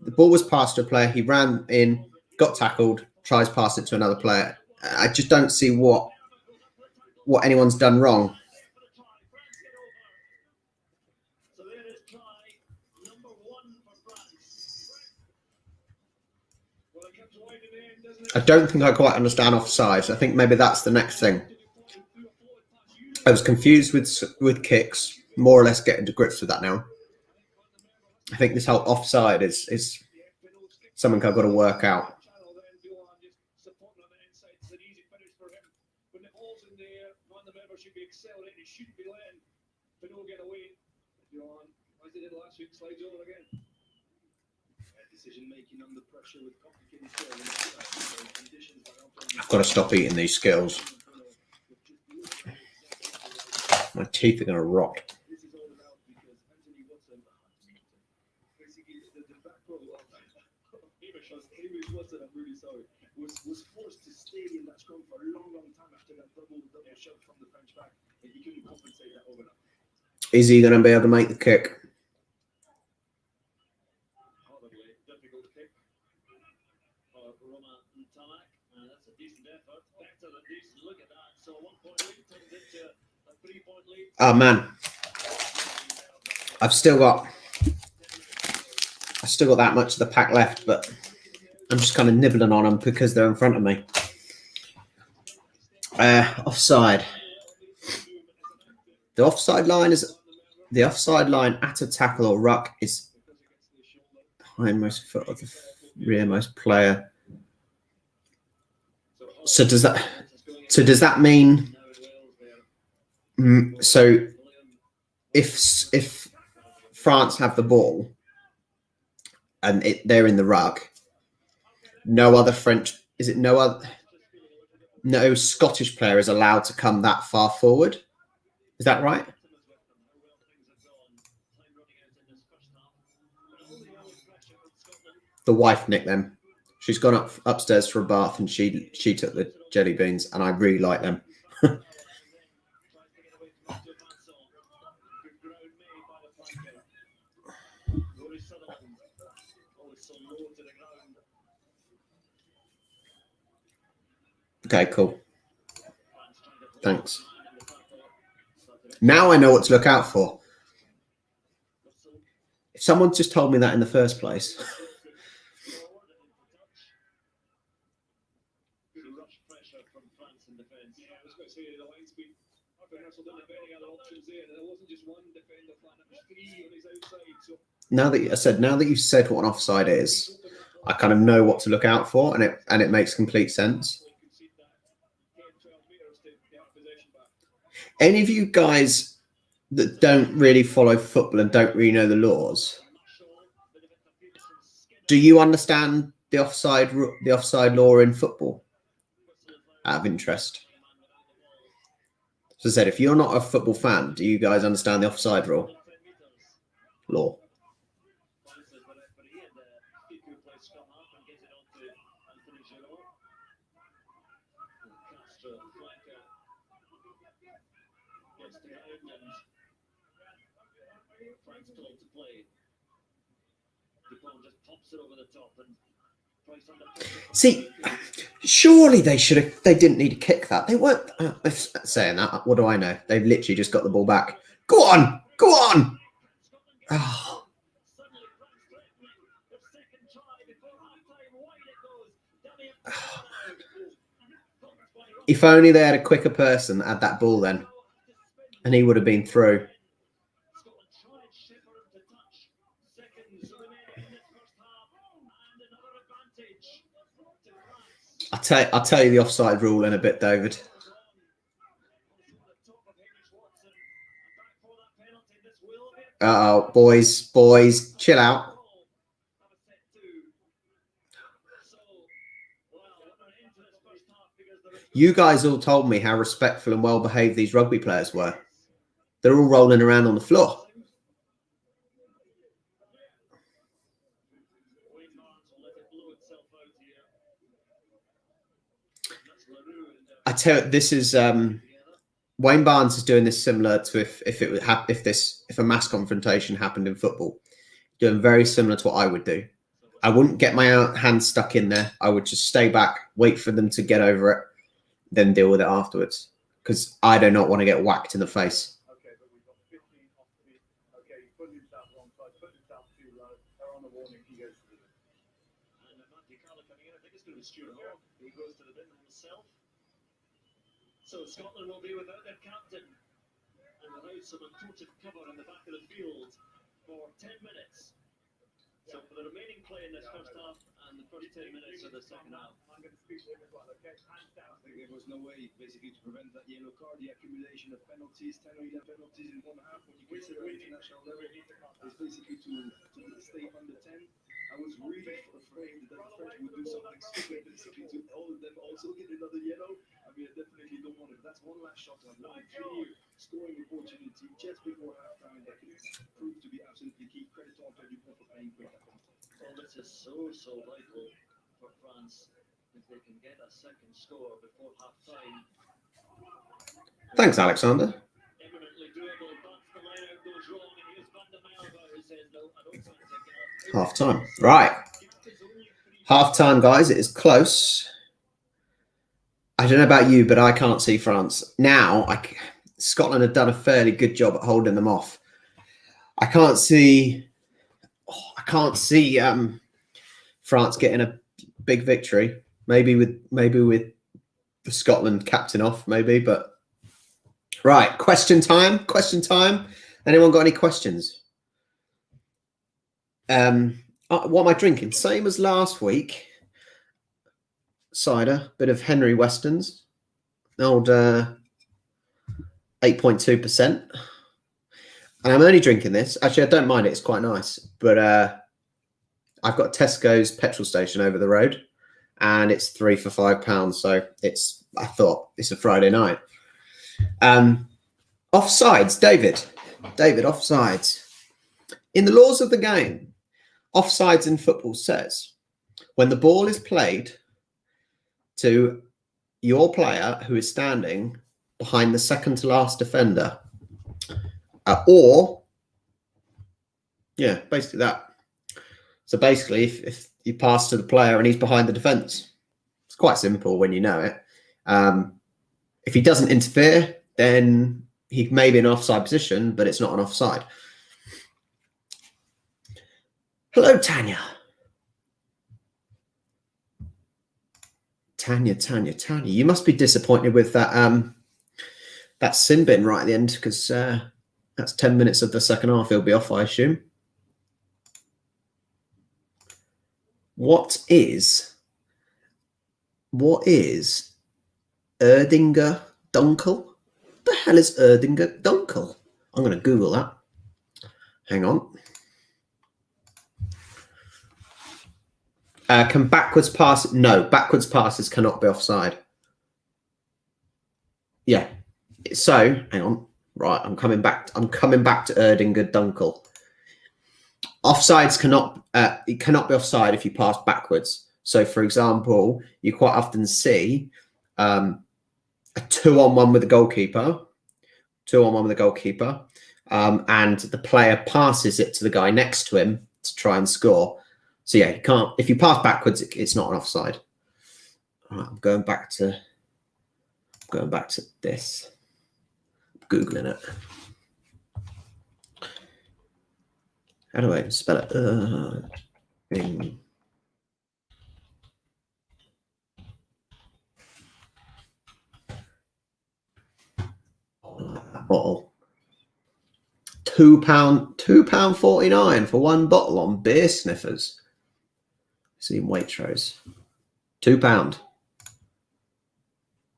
the ball was passed to a player. He ran in, got tackled, tries pass it to another player. I just don't see what anyone's done wrong. So there is try number 1 for France. Well, it comes wide in the end, doesn't it? I don't think I quite understand offsides. I think maybe that's the next thing. I was confused with kicks, more or less getting to grips with that now. I think this whole offside is something I've got to work out. I've got to stop eating these skills. My teeth are going to rot. I'm really sorry, was forced to stay in that scrum for a long time after that double shot from the French back, and he couldn't compensate that overlap. Is he going to be able to make the kick? Horribly difficult kick for Roma and Tamak. That's a decent effort. Better than decent. Look at that. So 1 point lead turns into a 3-point lead. Oh man, I've still got that much of the pack left, but I'm just kind of nibbling on them because they're in front of me. Offside. The offside line at a tackle or ruck is the hindmost foot of the rearmost player. So does that mean? So if France have the ball and they're in the ruck, no Scottish player is allowed to come that far forward. Is that right? The wife nicked them. She's gone upstairs for a bath and she took the jelly beans and I really like them. Okay, cool. Thanks. Now I know what to look out for. If someone just told me that in the first place. Now that you said what an offside is, I kind of know what to look out for, and it makes complete sense. Any of you guys that don't really follow football and don't really know the laws, do you understand the offside law in football? Out of interest. So I said, if you're not a football fan, do you guys understand the offside law? See, surely they didn't need to kick that. They weren't saying that. What do I know? They've literally just got the ball back. Go on. Oh. If only they had a quicker person at that ball then, and he would have been through. I'll tell you the offside rule in a bit, David. Uh-oh, boys, chill out. You guys all told me how respectful and well behaved these rugby players were. They're all rolling around on the floor. I tell you, this is Wayne Barnes is doing this similar to if a mass confrontation happened in football, doing very similar to what I would do. I wouldn't get my hand stuck in there. I would just stay back, wait for them to get over it, then deal with it afterwards. Because I do not want to get whacked in the face. Okay, but we've got 15 off the beat. Okay, put himself wrong side, put himself too low. They're on the warning, he goes to the bin. And Matthew Carla coming in, I think it's going to be Stuart Hall. He goes to the bin himself. So Scotland will be without their captain and without some important cover in the back of the field for 10 minutes. So for the remaining play in this first half and the first 10 minutes of the second half. I'm going to speak to him as well, okay? Hands down. I think there was no way, basically, to prevent that yellow card, the accumulation of penalties, 10 or 11 penalties in 1 half, when you consider international level, is basically to stay under 10. I was really afraid that the French would do something stupid, basically, to all of them also get another yellow. I mean, I definitely don't want it. That's one last shot on one clear scoring opportunity just before halftime that can prove to be absolutely key. Credit to Antoine Dupont for playing great. Well, this is so vital for France if they can get a second score before half time. Thanks, Alexander. Eminently doable, but the line out goes wrong, and here's Van der Merwe who says, no, I don't fancy it. Half time. Right. Half time, guys. It is close. I don't know about you, but I can't see France. Now, Scotland have done a fairly good job at holding them off. I can't see France getting a big victory. Maybe with the Scotland captain off, maybe. But right, question time. Anyone got any questions? What am I drinking? Same as last week. Cider, bit of Henry Weston's, old 8.2%. And I'm only drinking this. Actually, I don't mind it. It's quite nice. But I've got Tesco's petrol station over the road, and it's 3 for £5. So I thought it's a Friday night. Offsides, David, offsides. In the laws of the game, offsides in football says when the ball is played to your player who is standing behind the second to last defender, basically that. So basically, if you pass to the player and he's behind the defence, it's quite simple when you know it. If he doesn't interfere, then he may be in an offside position, but it's not an offside. Hello, Tanya. Tanya, you must be disappointed with that sin bin right at the end, because that's 10 minutes of the second half. He'll be off, I assume. What is Erdinger Dunkel? What the hell is Erdinger Dunkel? I'm going to Google that. Hang on. Can backwards pass? No, backwards passes cannot be offside. Yeah. So hang on. Right, I'm coming back to Erdinger Dunkel. Offsides it cannot be offside if you pass backwards. So, for example, you quite often see a 2-on-1 with the goalkeeper, and the player passes it to the guy next to him to try and score. So yeah, you can't. If you pass backwards, it's not an offside. All right, I'm going back to this. I'm Googling it. How do I even spell it? Bottle. £2.49 for one bottle on Beer Sniffers. See in Waitrose. £2.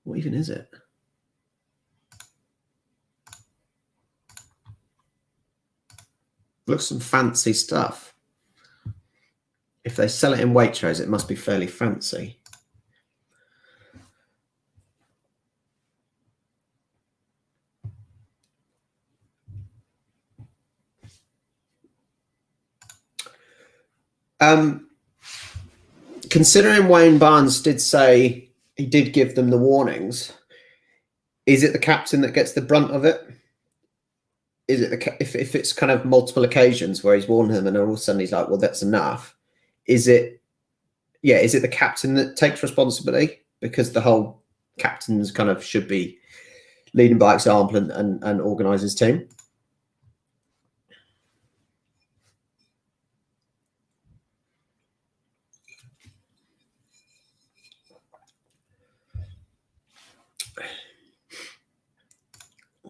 What even is it? Looks some fancy stuff. If they sell it in Waitrose, it must be fairly fancy. Considering Wayne Barnes did say he did give them the warnings, is it the captain that gets the brunt of it? Is it if it's kind of multiple occasions where he's warned them and all of a sudden he's like, well, that's enough? is it the captain that takes responsibility? Because the whole captains kind of should be leading by example and organise his team.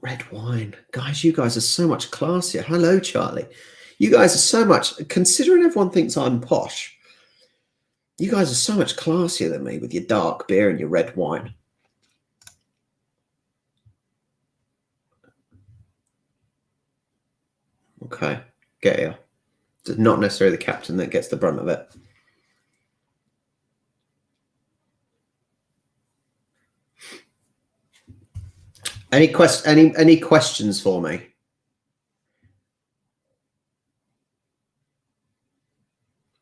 Red wine. Guys, you guys are so much classier. Hello, Charlie. You guys are so much, considering everyone thinks I'm posh, you guys are so much classier than me with your dark beer and your red wine. Okay, get you. It's not necessarily the captain that gets the brunt of it. Any questions for me?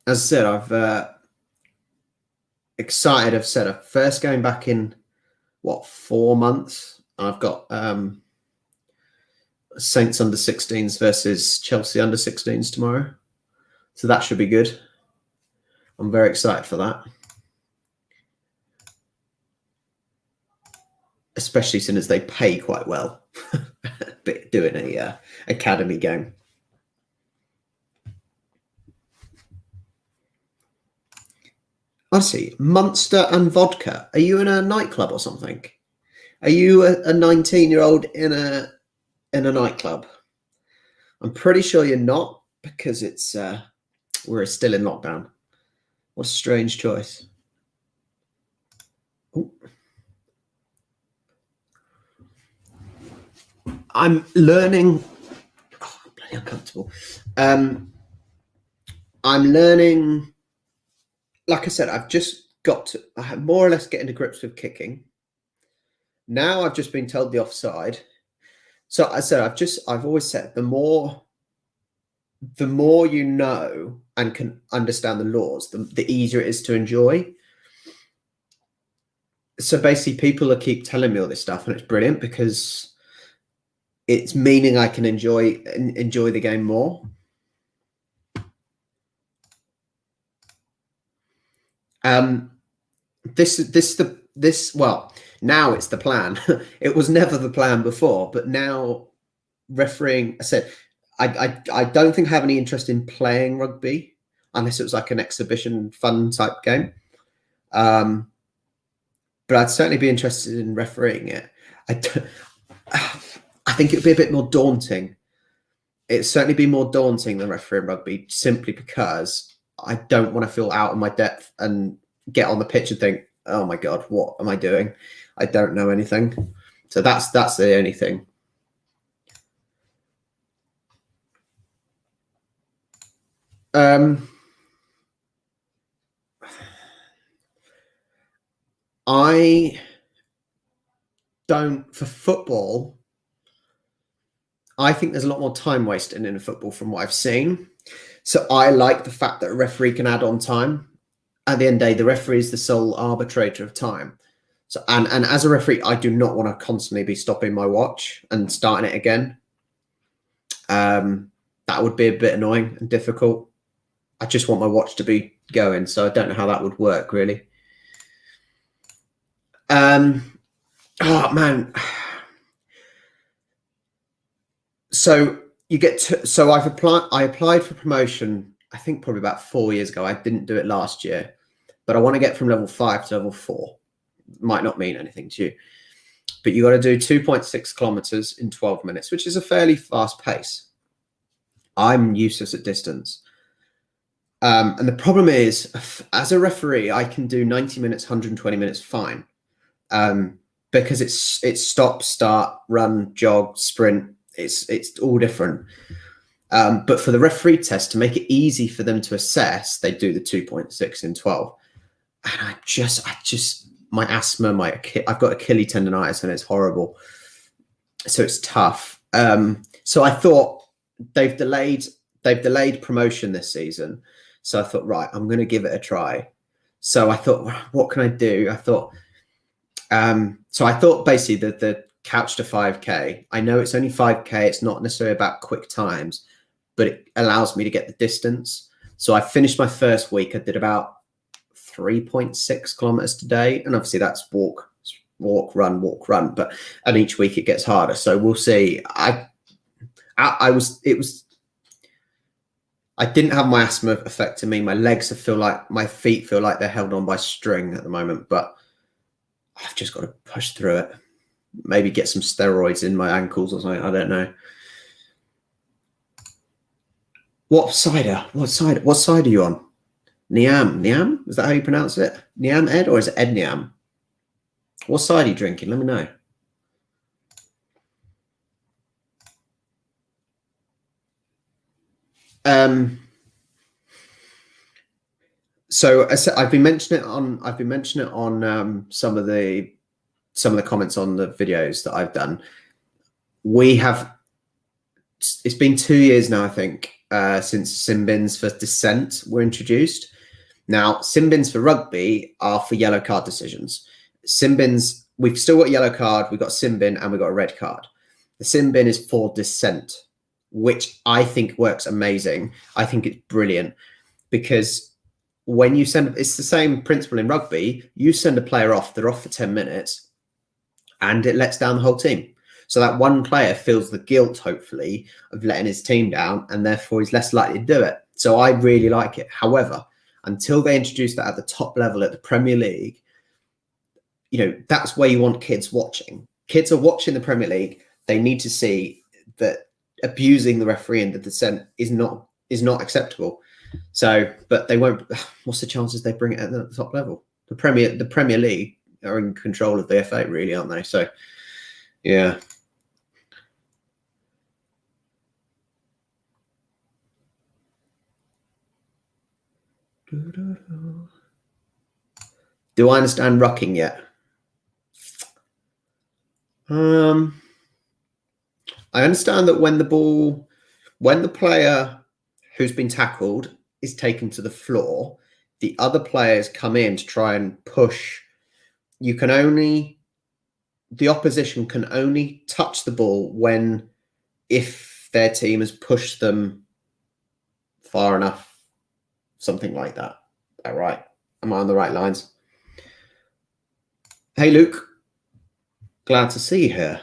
As I said, I've excited. I've said, first game back in what, 4 months. I've got Saints under 16s versus Chelsea under 16s tomorrow, so that should be good. I'm very excited for that, especially since they pay quite well. Doing a academy game. I see. Monster and vodka. Are you in a nightclub or something? Are you a 19-year-old in a nightclub? I'm pretty sure you're not, because it's we're still in lockdown. What a strange choice. Ooh. I'm learning. Oh, I'm bloody uncomfortable. I'm learning. Like I said, I've just got to. I have more or less getting to grips with kicking. Now I've just been told the offside. So I said, I've always said, the more you know and can understand the laws, the easier it is to enjoy. So basically, people keep telling me all this stuff, and it's brilliant because it's meaning I can enjoy the game more. Well, now it's the plan. It was never the plan before, but now refereeing. I said, I don't think I have any interest in playing rugby unless it was like an exhibition fun type game. But I'd certainly be interested in refereeing it. I think it'd be a bit more daunting. It'd certainly be more daunting than refereeing rugby, simply because I don't want to feel out of my depth and get on the pitch and think, oh my God, what am I doing? I don't know anything. So that's the only thing. I don't, for football, I think there's a lot more time wasted in football from what I've seen. So I like the fact that a referee can add on time. At the end of the day, the referee is the sole arbitrator of time. So, and as a referee, I do not want to constantly be stopping my watch and starting it again. That would be a bit annoying and difficult. I just want my watch to be going, so I don't know how that would work really. Oh man. So you get to, so I applied for promotion, I think probably about 4 years ago. I didn't do it last year, but I want to get from level 5 to level 4. Might not mean anything to you, but you got to do 2.6 kilometers in 12 minutes, which is a fairly fast pace. I'm useless at distance. And the problem is, as a referee, I can do 90 minutes, 120 minutes fine. Because it's stop, start, run, jog, sprint. It's all different. But for the referee test, to make it easy for them to assess, they do the 2.6 in 12. And I just my asthma, I've got Achilles tendonitis and it's horrible. So it's tough. So I thought they've delayed promotion this season. So I thought, right, I'm going to give it a try. So I thought, what can I do? I thought, so I thought basically that the couch to 5K, I know it's only 5K. It's not necessarily about quick times, but it allows me to get the distance. So I finished my first week. I did about 3.6 kilometers today, and obviously that's walk, run. But and each week it gets harder. So we'll see. I didn't have my asthma affecting me. My legs my feet feel like they're held on by string at the moment, but I've just got to push through it. Maybe get some steroids in my ankles or something. I don't know. What side are you on? Niam? Is that how you pronounce it? Niam Ed, or is it Ed Niam? What side are you drinking? Let me know. So I've been mentioning it on some of the comments on the videos that I've done. It's been 2 years now, I think, since sin bins for dissent were introduced. Now, sin bins for rugby are for yellow card decisions. Sin bins, we've still got a yellow card, we've got sin bin, and we've got a red card. The sin bin is for dissent, which I think works amazing. I think it's brilliant because when you it's the same principle in rugby. You send a player off, they're off for 10 minutes, and it lets down the whole team. So that one player feels the guilt, hopefully, of letting his team down, and therefore he's less likely to do it. So I really like it. However, until they introduce that at the top level at the Premier League, that's where you want kids watching. Kids are watching the Premier League. They need to see that abusing the referee and the dissent is not acceptable. So, but they won't. What's the chances they bring it at the top level? The Premier League are in control of the FA, really, aren't they? So, yeah. Do I understand rucking yet? I understand that when the player who's been tackled is taken to the floor, the other players come in to try and push. The opposition can only touch the ball if their team has pushed them far enough. Something like that. All right. Am I on the right lines? Hey, Luke. Glad to see you here.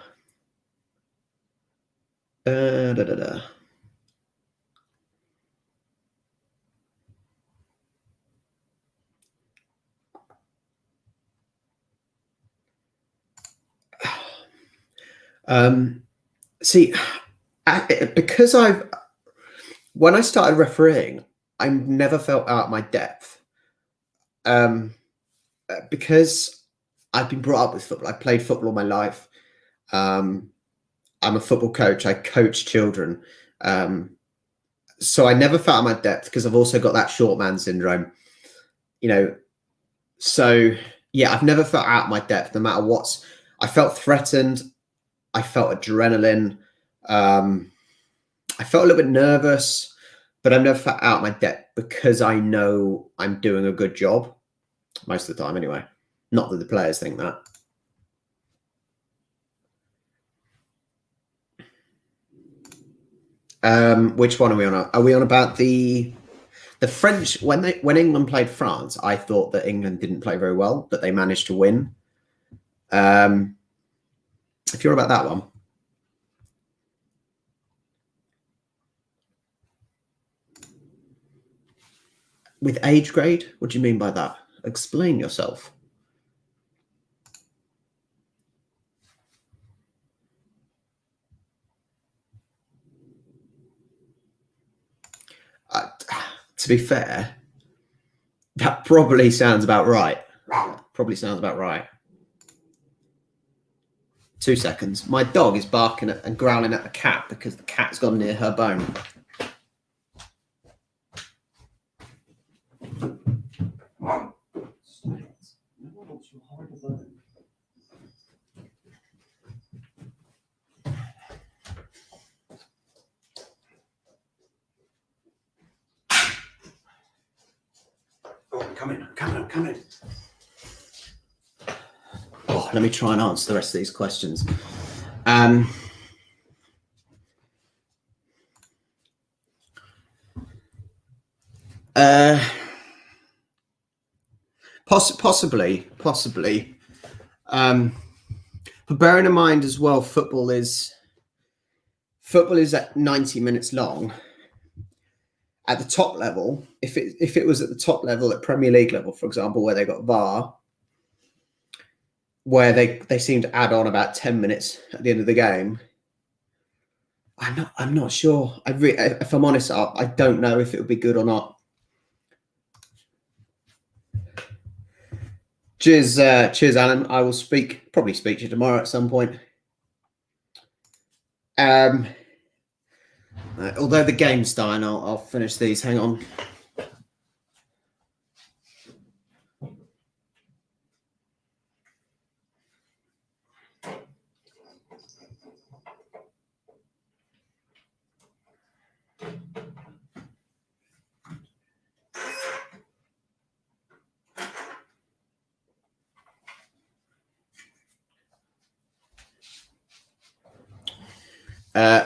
See, because when I started refereeing, I never felt out of my depth. Because I've been brought up with football. I played football all my life. I'm a football coach. I coach children. So I never felt out of my depth because I've also got that short man syndrome. So yeah, I've never felt out of my depth, no matter what. I felt threatened. I felt adrenaline. I felt a little bit nervous, but I've never felt out of my depth because I know I'm doing a good job most of the time anyway. Not that the players think that. Which one are we on? Are we on about the French? When England played France, I thought that England didn't play very well, but they managed to win. If you're about that one. With age grade? What do you mean by that? Explain yourself. To be fair, that probably sounds about right. 2 seconds. My dog is barking and growling at the cat because the cat's gone near her bone. I'm coming. Oh, let me try and answer the rest of these questions. Possibly. But bearing in mind as well, football is at 90 minutes long. At the top level, if it was at the top level at Premier League level, for example, where they got VAR, where they seem to add on about 10 minutes at the end of the game, I'm not sure. If I'm honest, I don't know if it would be good or not. Cheers, Alan. I will probably speak to you tomorrow at some point. Although the game's dying, I'll finish these. Hang on.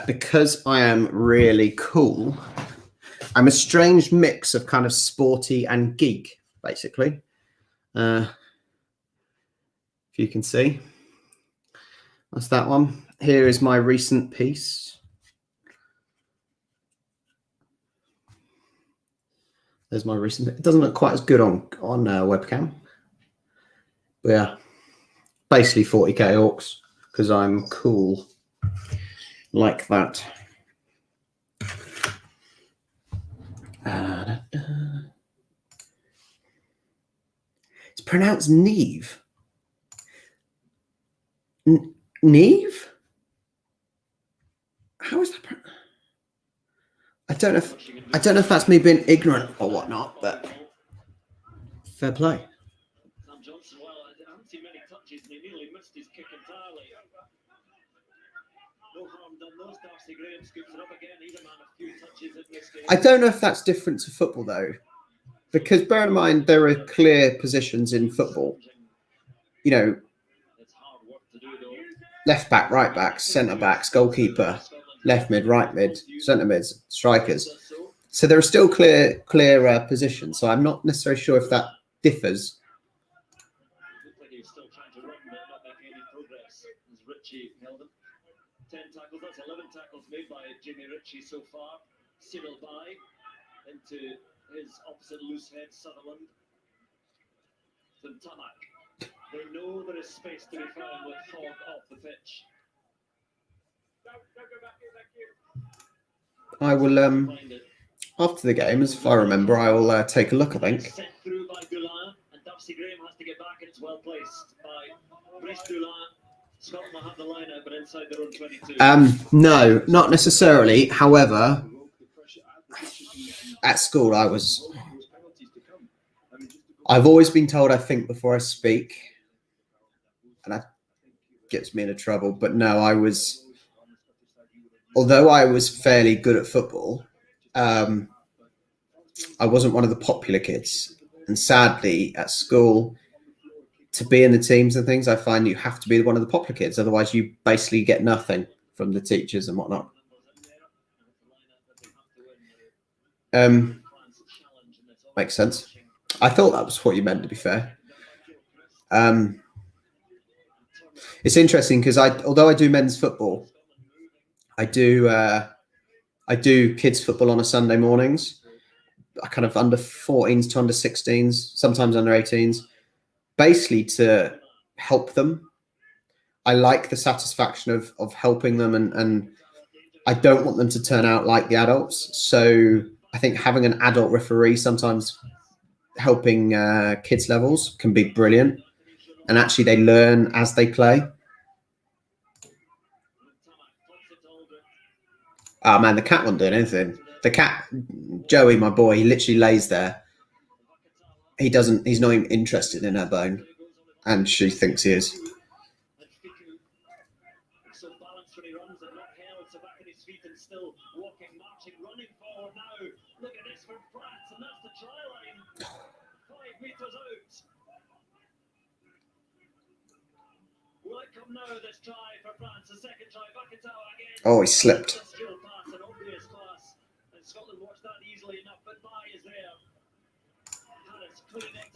Because I am really cool, I'm a strange mix of kind of sporty and geek, basically. If you can see. That's that one. Here is my recent piece. There's my recent. It doesn't look quite as good on webcam. But yeah, basically 40k orcs because I'm cool like that. It's pronounced Neve. Neve? How is that? I don't know if that's me being ignorant or whatnot, but fair play. Sam Johnson, well, I haven't seen many touches and he nearly missed his kick entirely. No harm done. Those Darcy Graham scoops it up again. He's a man of few touches in this game. I don't know if that's different to football though, because bear in mind there are clear positions in football. You know, It's hard work to do though. left back, right back, centre backs, goalkeeper, left mid, right mid, centre mids, strikers. So there are still clear positions. So I'm not necessarily sure if that differs. Looks like he's still trying to run, but not making any progress. As Ritchie held him. 10 tackles. That's 11 tackles made by Jimmy Ritchie so far. Cyril Bay into his opposite loose head, Sutherland. Then Tamak. They know there is space to be found with Fogg off the pitch. I will after the game, as if I remember, I will take a look. I think. Sent through by Dulin, and Darcy Graham has to get back, and it's well placed by Brice Dulin. Scotland will have the line out, but inside their own 22. No, not necessarily. However, at school, I've always been told I think before I speak, and that gets me into trouble. But no, although I was fairly good at football, I wasn't one of the popular kids. And sadly, at school, to be in the teams and things, I find you have to be one of the popular kids. Otherwise, you basically get nothing from the teachers and whatnot. Makes sense. I thought that was what you meant, to be fair. It's interesting because although I do men's football, I do kids football on a Sunday mornings. I kind of under 14s to under 16s, sometimes under 18s, basically to help them. I like the satisfaction of helping them, and I don't want them to turn out like the adults. So I think having an adult referee sometimes helping kids levels can be brilliant, and actually they learn as they play. Oh man, the cat wasn't doing anything. The cat, Joey, my boy, he literally lays there. He's not even interested in her bone, and she thinks he is. So balanced when he runs and not held, so back on his feet and still walking, marching, running forward now. Look at this from France, and that's the try line. 5 meters out. Will it come now, this try for France? The second try, Bakatawa again. Oh, he slipped. Skill pass, an obvious pass. And Scotland watched that easily enough, but Bay is there.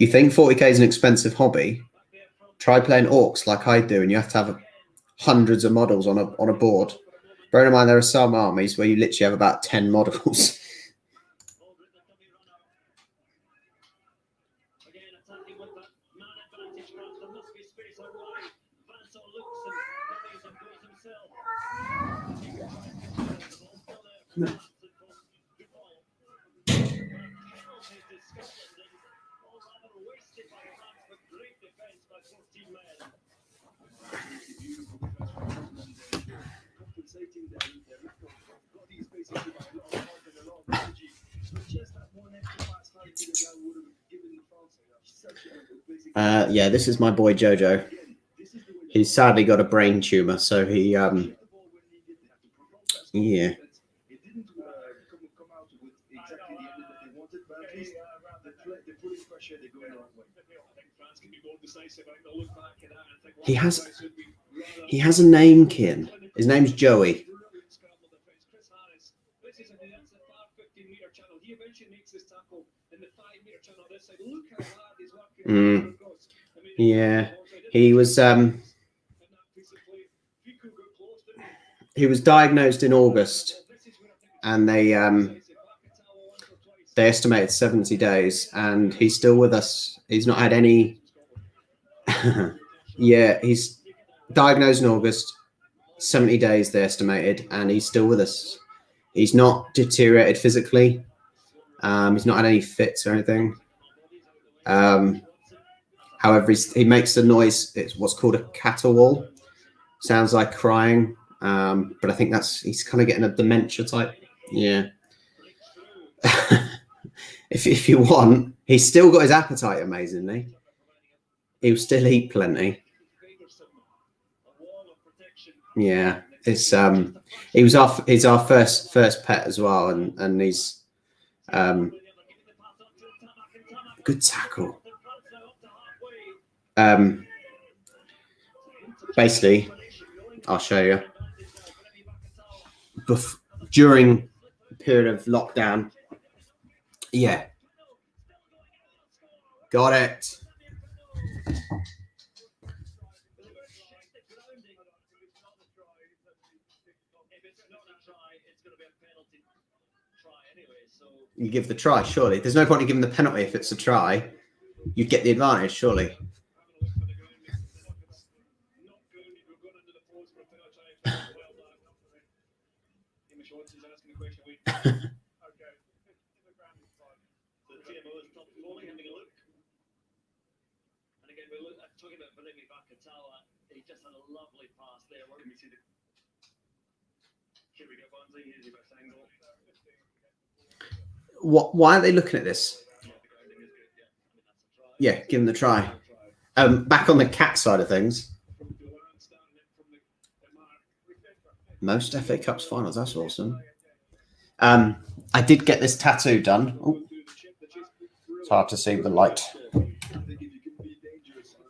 You think 40k is an expensive hobby? Try playing orcs like I do, and you have to have hundreds of models on a board. Bear in mind, there are some armies where you literally have about 10 models. Yeah, this is my boy Jojo. He's sadly got a brain tumor, so he yeah. It didn't come out with exactly the ending that they wanted, but at least they're putting pressure, they're going the right way. He has a name, Kin. His name's Joey. Yeah, he was diagnosed in August, and they estimated 70 days, and he's still with us. He's not had any. Yeah, he's diagnosed in August, 70 days they estimated, and he's still with us. He's not deteriorated physically. He's not had any fits or anything. However, he makes the noise. It's what's called a caterwaul. Sounds like crying, but I think he's kind of getting a dementia type. Yeah. If you want, he's still got his appetite. Amazingly, he'll still eat plenty. Yeah, it's he's our first pet as well, and he's good tackle. Basically, I'll show you. During the period of lockdown, yeah, got it. You give the try, surely. There's no point in giving the penalty if it's a try. You'd get the advantage, surely. He just had a lovely pass there. Let me see the. Here we go, Bonzi. Here's your best angle. Why are they looking at this? Yeah, give them the try. Back on the cat side of things. Most FA Cups finals. That's awesome. I did get this tattoo done. Ooh. It's hard to see with the light.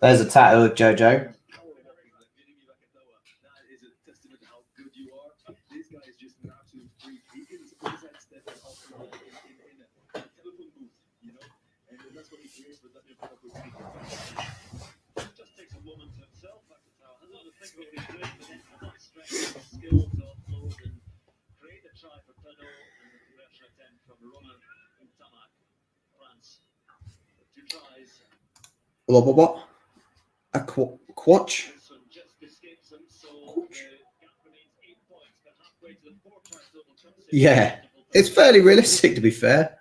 There's a tattoo of Jojo. What? A quatch? Yeah, it's fairly realistic, to be fair.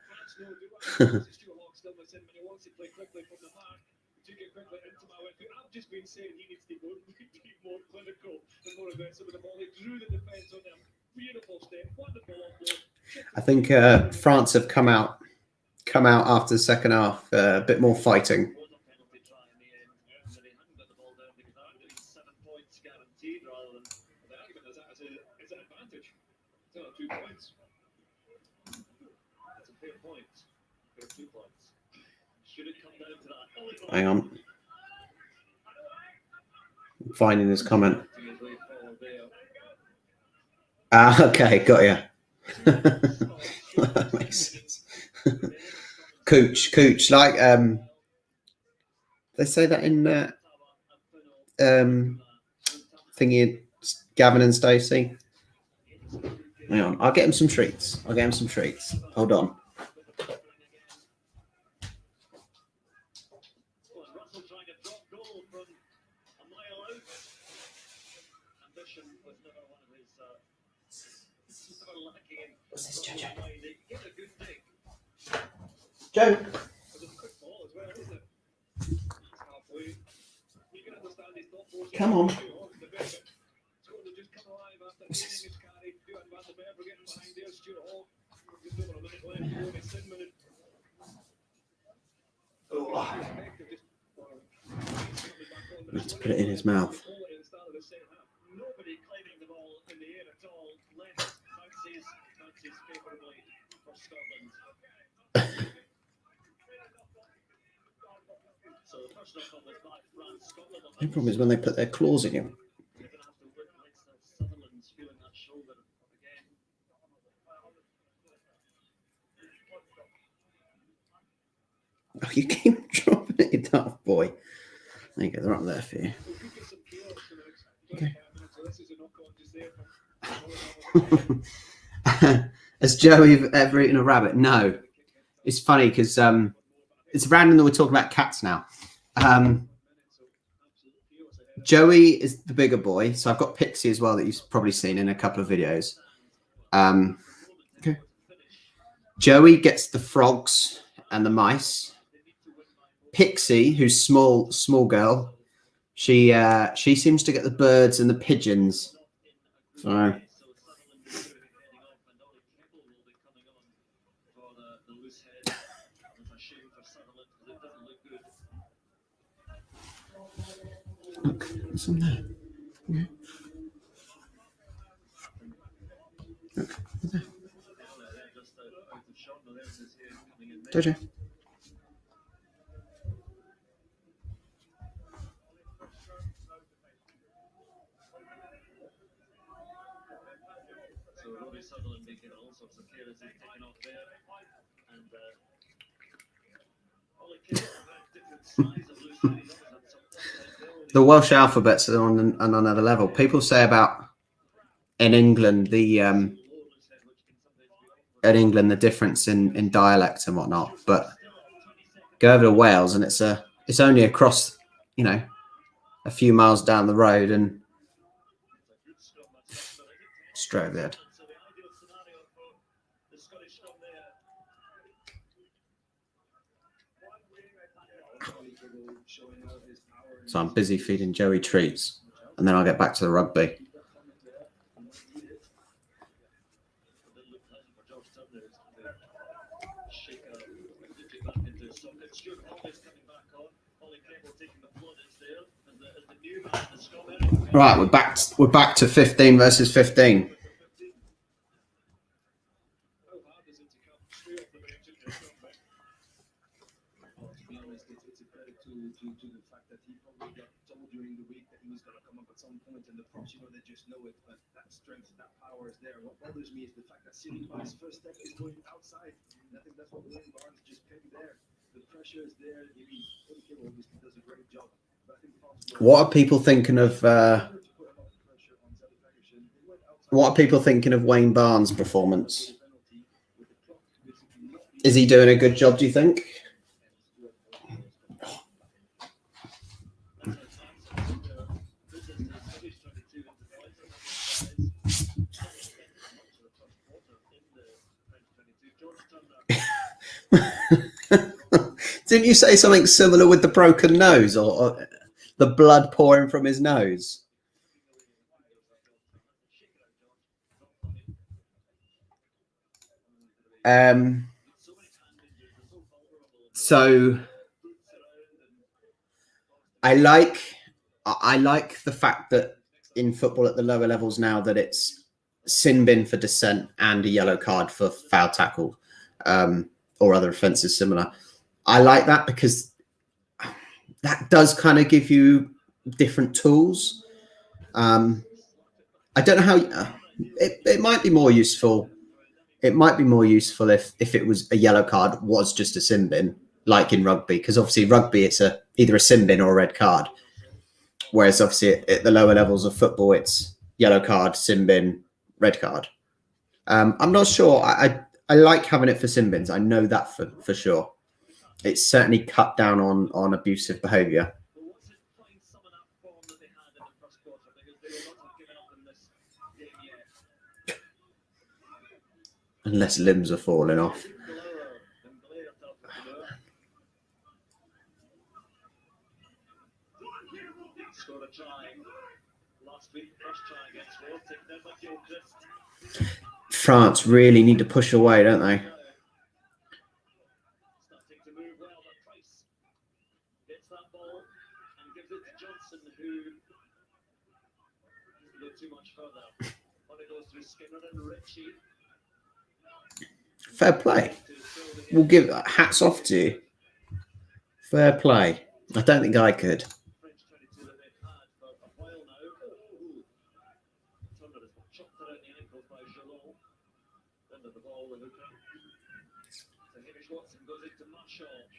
I think France have come out after the second half, a bit more fighting. Hang on. I'm finding this comment. Okay, got you. That makes sense. Cooch, like They say that in thingy, Gavin and Stacey. Hang on, I'll get him some treats. Hold on. Russell trying a drop goal from a mile out. Ambition was never one of his. Never lacking in. What's this, Jojo? He hit a good dig. Joe. It was a quick ball as well, wasn't it? Halfway. You can understand he's not forcing Come on. the bit, but Scotland have just come alive after gaining his carry. Duan van der Berg getting behind there. Stuart Hall. Just over a minute left. Only 10 minutes. Let's put it in his mouth. Nobody claiming the ball in the air at all. Left bounces favourably for Scotland. So the first knock-on was by France. Scotland. The problem is when they put their claws in him. They're going to have to work against Sutherland's feeling that shoulder again. Oh, you keep dropping it, you daft boy. There you go, they're up there for you. Okay. Has Joey ever eaten a rabbit? No. It's funny because it's random that we're talking about cats now. Joey is the bigger boy, so I've got Pixie as well that you've probably seen in a couple of videos. Okay. Joey gets the frogs and the mice. Pixie, who's small girl, she seems to get the birds and the pigeons. So look, what's on there? Okay. Look, what's there? Jojo. Sutherland making all sorts of care as he's taken off there, and all the kids have different size of loose heads. The Welsh alphabets are on another level. People say about in England the difference in dialect and whatnot, but go over to Wales and it's only across, you know, a few miles down the road and straight over there. So I'm busy feeding Joey treats, and then I'll get back to the rugby. Right, we're back to 15 versus 15. To the fact that he probably got told during the week that he was going to come up at some point in the props, you know, they just know it, but that strength, that power is there. What bothers me is the fact that City Pies' first step is going outside, and I think that's what Wayne Barnes just picked there. The pressure is there. I mean, Cody obviously does a great job, but I think what are people thinking of Wayne Barnes' performance? Is he doing a good job, do you think? Didn't you say something similar with the broken nose or the blood pouring from his nose? So I like the fact that in football at the lower levels now that it's sin bin for dissent and a yellow card for foul tackle or other offences similar. I like that because that does kind of give you different tools. I don't know how it might be more useful. It might be more useful if it was a yellow card was just a sin bin like in rugby, because obviously rugby it's either a sin bin or a red card, whereas obviously at the lower levels of football it's yellow card, sin bin, red card. I'm not sure. I like having it for sin bins. I know that for sure. It's certainly cut down on abusive behaviour. Unless limbs are falling off. Scored a try last week, first try against Wales, taken out by Gilchrist. France really need to push away, don't they? Starting to move well, but Price gets that ball and gives it to Johnson, who doesn't go too much further. When it goes through Skinner and Ritchie. Fair play. We'll give hats off to you. Fair play. I don't think I could. French 22 that they've had for a while now. Turner has chopped around the ankles by Jalot. Under the ball with Hooker. So Hamish Watson goes into Marshall. And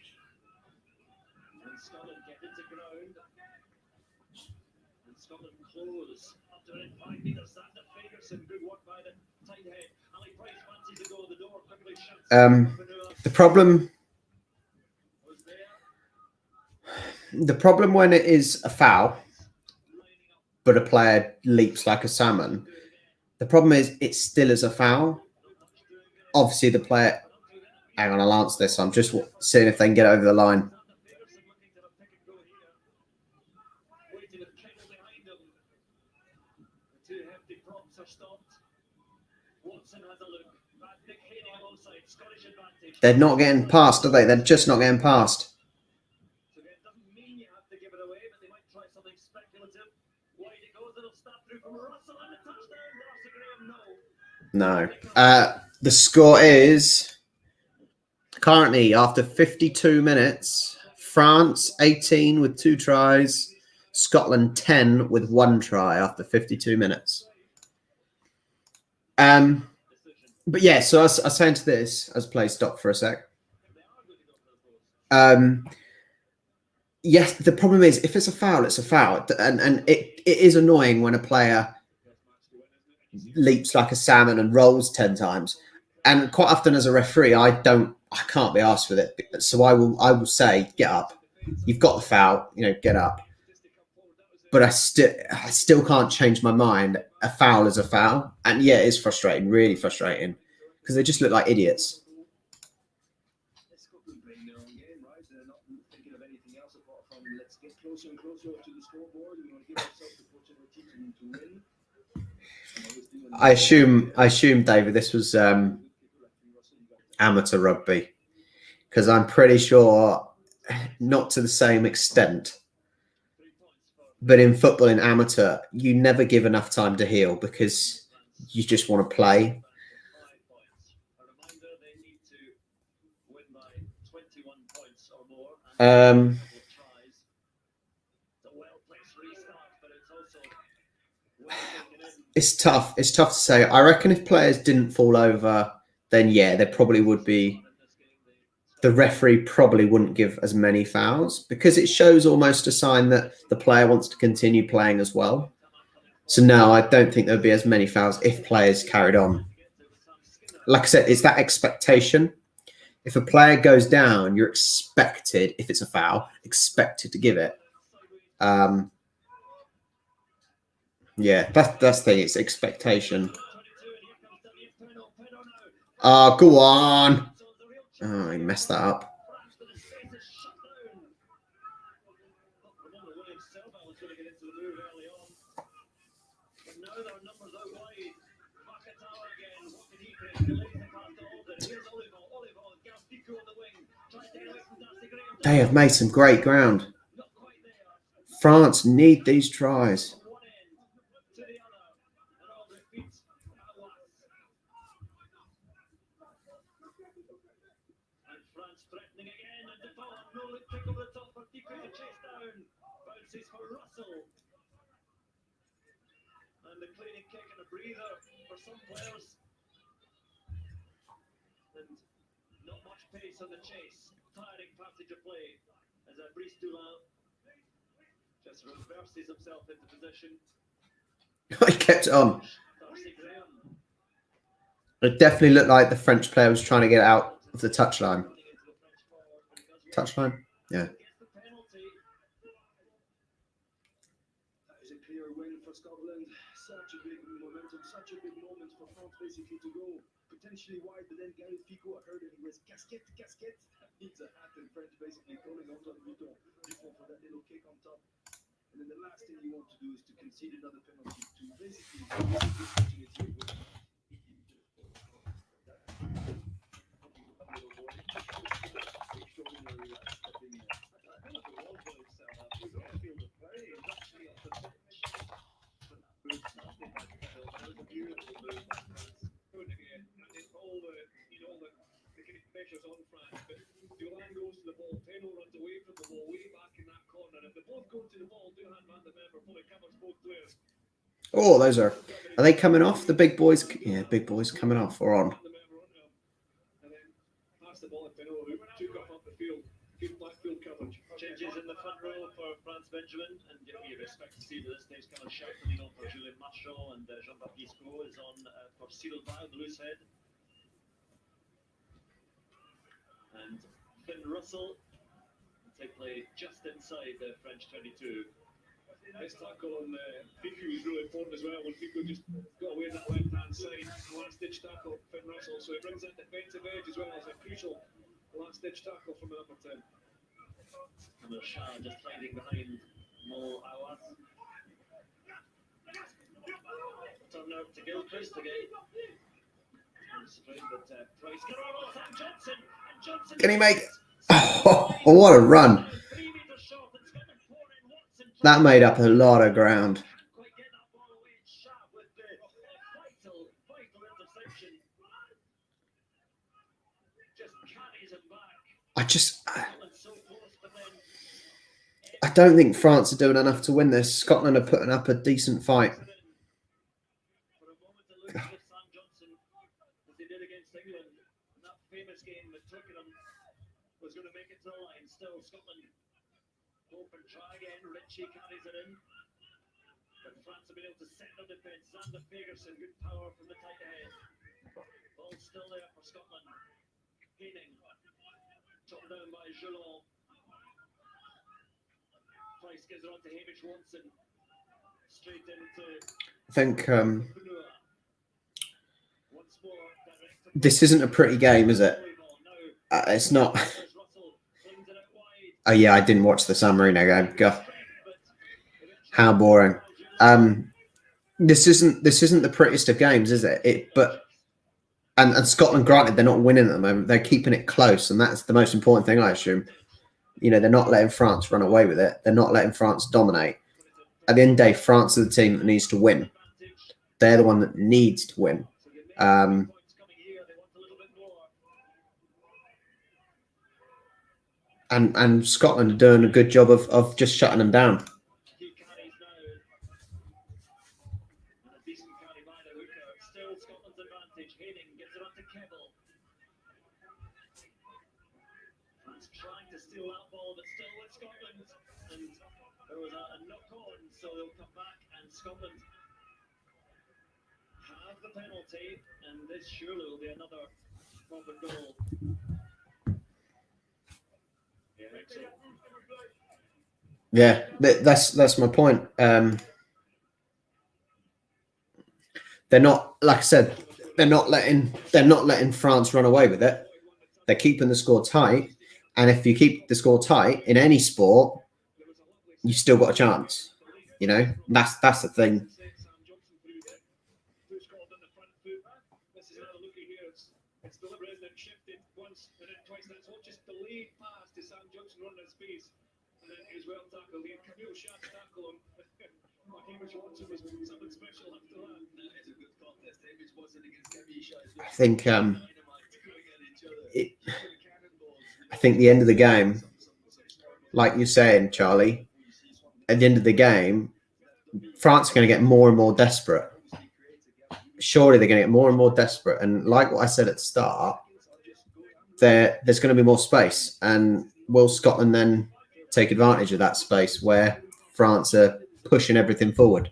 Scotland get into ground. And Scotland close. Up to around 5 metres. Sander Fagerson. Good work by the tight head. Ali Price fancies to go to the door. Quickly shuts. The problem when it is a foul, but a player leaps like a salmon, the problem is it still is a foul. Obviously, the player... Hang on, I'll answer this. I'm just seeing if they can get over the line. They're not getting past, are they? They're just not getting past. No. The score is currently, after 52 minutes, France 18 with 2 tries, Scotland 10 with 1 try after 52 minutes. But yeah, so I was saying to this, as play stop for a sec. Yes, the problem is if it's a foul, it's a foul, and it is annoying when a player leaps like a salmon and rolls 10 times. And quite often as a referee, I can't be asked with it. So I will say, get up. You've got the foul, get up. But I still can't change my mind. A foul is a foul. And yeah, it is frustrating, really frustrating. Because they just look like idiots. I assume, David, this was amateur rugby, because I'm pretty sure not to the same extent. But in football, in amateur, you never give enough time to heal because you just want to play. It's tough. It's tough to say. I reckon if players didn't fall over, then yeah, there probably would be. The referee probably wouldn't give as many fouls because it shows almost a sign that the player wants to continue playing as well. So no, I don't think there'd be as many fouls if players carried on. Like I said, it's that expectation. If a player goes down, you're expected, if it's a foul, expected to give it. Yeah, that's the thing. It's expectation. Oh, go on. Oh, he messed that up. They have made some great ground. France need these tries. And the cleaning kick and a breather for some players. And not much pace on the chase. tiring passage of play as Brice Dulin just reverses himself into position. He kept on. Darcy Graham. It definitely looked like the French player was trying to get out of the touchline. Touchline? Yeah. That is a clear win for Scotland. Such a big momentum, such a big moment for France basically to go potentially wide, but then Gary Fico, I heard it, he was casquette. That means a hat in French, basically calling on top Vuitton for that little kick on top. And then the last thing you want to do is to concede another penalty to basically give this opportunity of winning. Extraordinary stepping in. I feel like it was very set up. It was on the field of play. It was actually up the pitch. But that move, nothing like that. It was a beautiful move. Good again, and it's all the kind of pressures on France. But Dulin goes to the ball, Peno runs away from the ball, way back in that corner. If they both go to the ball, Dulin man the member fully covers both players. Oh, those are they coming off? The big boys? Yeah, big boys coming off or on? And then pass the ball to Peno, who took up the field. Good backfield coverage. Changes in the front row for France Benjamin, and you respect to see that this stage coming sharply on for Julien Marchand, and Jean-Baptiste Go is on for Cyril Bay, the loose head. And Finn Russell take play just inside the French 22. This tackle on Fico is really important as well. When Fico just got away on that left-hand side, last-ditch tackle, Finn Russell. So it brings that defensive edge as well as a crucial last-ditch tackle from the number 10. And Shah just hiding behind Mo Awas. Turn out to Gilchrist again. But Price can roll off Sam Johnson. And Johnson Can he make it? Oh, what a run. That made up a lot of ground. Quite get that ball away. Shah with the vital interception. Just carries him back. I don't think France are doing enough to win this. Scotland are putting up a decent fight. For a moment, it looked as if Sam Johnson, as they did against England, in that famous game that Twickenham was going to make it to the line. Still, Scotland hope and try again. Ritchie carries it in. But France have been able to set their defence. Xander Fagerson, good power from the tight head. Ball still there for Scotland. Haining. Chopped down by Geelong. Price gives it on to Hamish Watson. Straight into I think Purnua. Once more, direct to this isn't a pretty game, is it? now. It's not. Russell flings it out wide. Oh yeah, I didn't watch the San Marino game. God, how boring. This isn't the prettiest of games, is it? And Scotland, granted, they're not winning at the moment. They're keeping it close, and that's the most important thing, I assume. You know, they're not letting France run away with it. They're not letting France dominate. At the end of the day, France are the team that needs to win. They're the one that needs to win. And Scotland are doing a good job of just shutting them down. He carries now. And a decent carry by the hooker. Still Scotland's advantage. Haining gets it on to Keble. France trying to steal that ball, but still with Scotland. And there was a knock on, so they'll come back, and Scotland have the penalty, and this surely will be another proper goal. Yeah, that's my point. They're not, like I said, they're not letting France run away with it. They're keeping the score tight, and if you keep the score tight in any sport, you've still got a chance. You know, that's the thing. It's deliberate and shifted once and then twice. That's not just delayed pass to Sam Johnson running at space. And then he was well tackled. He had Camille Shah's tackle him. Hamish Watson was something special after that. That is a good contest. Hamish Watson against Camille Shah. I think the end of the game, like you're saying, Charlie, at the end of the game, France are going to get more and more desperate. Surely they're going to get more and more desperate. And like what I said at the start, there's going to be more space, and will Scotland then take advantage of that space where France are pushing everything forward?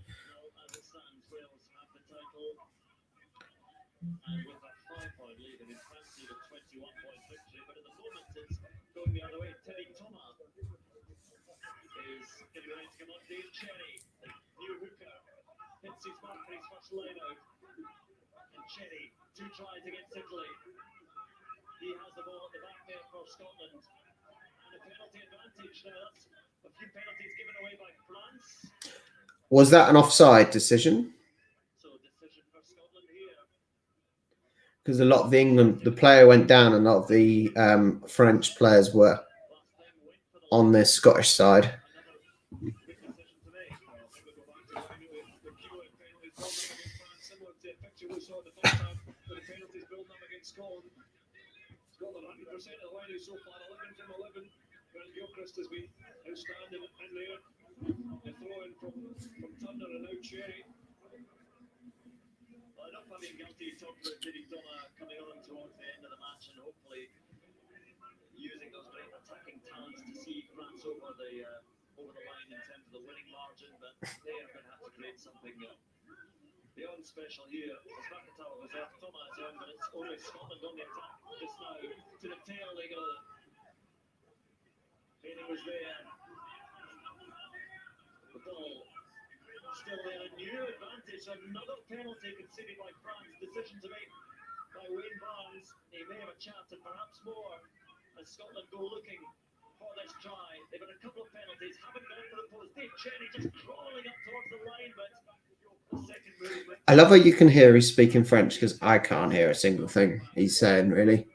Cherry, 2 tries against Italy. He has the ball at the back there for Scotland. And a penalty advantage now. That's a few penalties given away by France. Was that an offside decision? So decision for Scotland here. Because a lot of the player went down, and a lot of the French players were on the Scottish side. Scotland 100% of the line so far, 11 from 11. Grant Gilchrist has been outstanding in there. The throw in from Turner and now Cherry. Well, enough having guilty talk about Diddy Donna coming on towards the end of the match and hopefully using those great attacking talents to see France over the line in terms of the winning margin, but they are going to have to create something beyond special here. As Vakatawa was there, Thomas on, but it's only Scotland on the attack just now. To the tail they go. Penny was there. The ball still there. A new advantage. Another penalty conceded by France. Decision to make by Wayne Barnes. He may have a chance and perhaps more as Scotland go looking for this try. They've got a couple of penalties. Haven't gone for the post. Dave Cherry just crawling up towards the line, but the second movement. I love how you can hear he's speaking French, because I can't hear a single thing he's saying, really.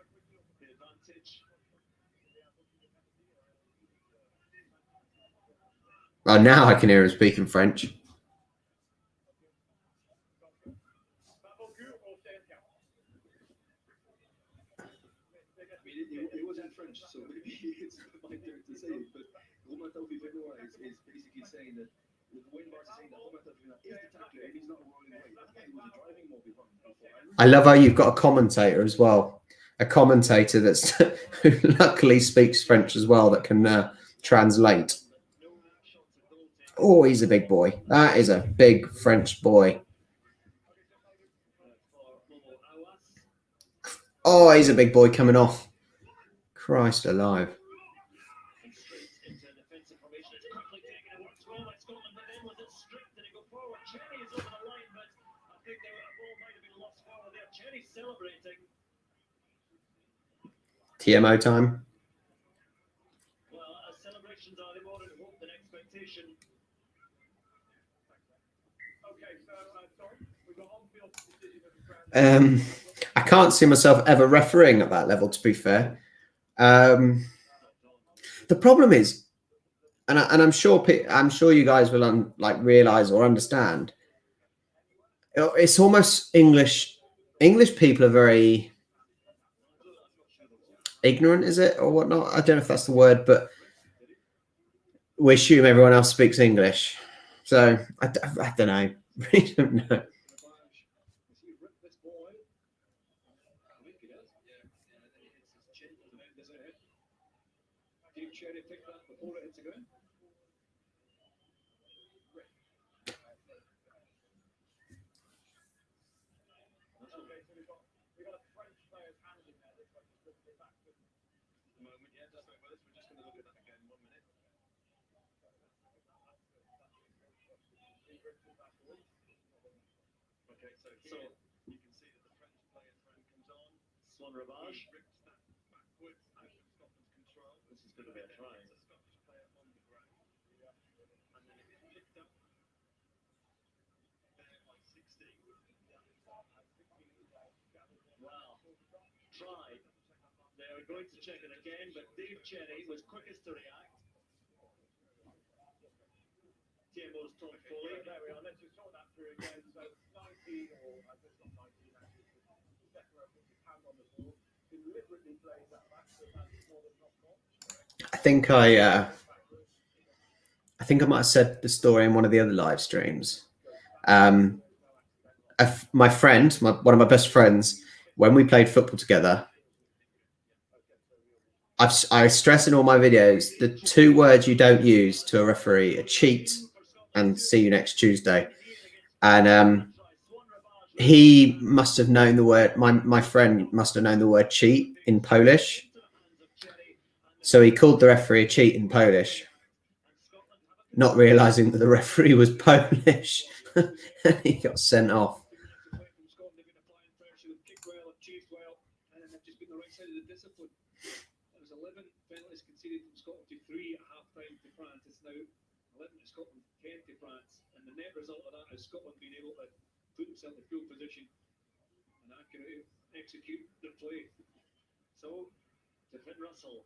Oh, now I can hear him speaking French. It wasn't French, so maybe it's my turn to say it, but Romain Taufifenoa is basically saying that Wayne Barnes is saying that Romain Taufifenoa is the tackler and he's not rolling away. That guy was driving more before. I love how you've got a commentator as well. A commentator that's who luckily speaks French as well, that can translate. Oh, he's a big boy. That is a big French boy. Oh, he's a big boy coming off. Christ alive. TMO time. Well, celebrations are more than hope than expectation. I can't see myself ever refereeing at that level, to be fair. The problem is, and I'm sure you guys will realize or understand. It's almost English. English people are very ignorant, is it, or whatnot? I don't know if that's the word, but we assume everyone else speaks English. So I don't know. Really don't know. Cherry picked that before it hits the ground. We got a French player's hand in there. That's like just looking back to the moment. Yeah, that's right. Well, we're just going to look at that again. 1 minute. Okay, so you can see that the French player's hand comes on. Swan Ravage. Rips that backwards out of Scotland's control. This is going to be a try. It's a Scottish player on the ground. And then it's picked up there by 16. Wow. Tried. They were going to check it again, but Dave Cherry was quickest to react. TMO's Tom Foley. There we are. Let's just talk that through again. So 19, or I guess not 19, actually. Declan puts his hand on the ball. Deliberately plays that back so that's more than knocked off. I think I might have said the story in one of the other live streams. My friend, one of my best friends, when we played football together, I stress in all my videos the 2 words you don't use to a referee are cheat and see you next Tuesday. And he must have known the word. My friend must have known the word cheat in Polish, so he called the referee a cheat in Polish, not realizing that the referee was Polish. He got sent off. Scotland being able to put themselves in field position and accurately execute their play. So, to Finn Russell.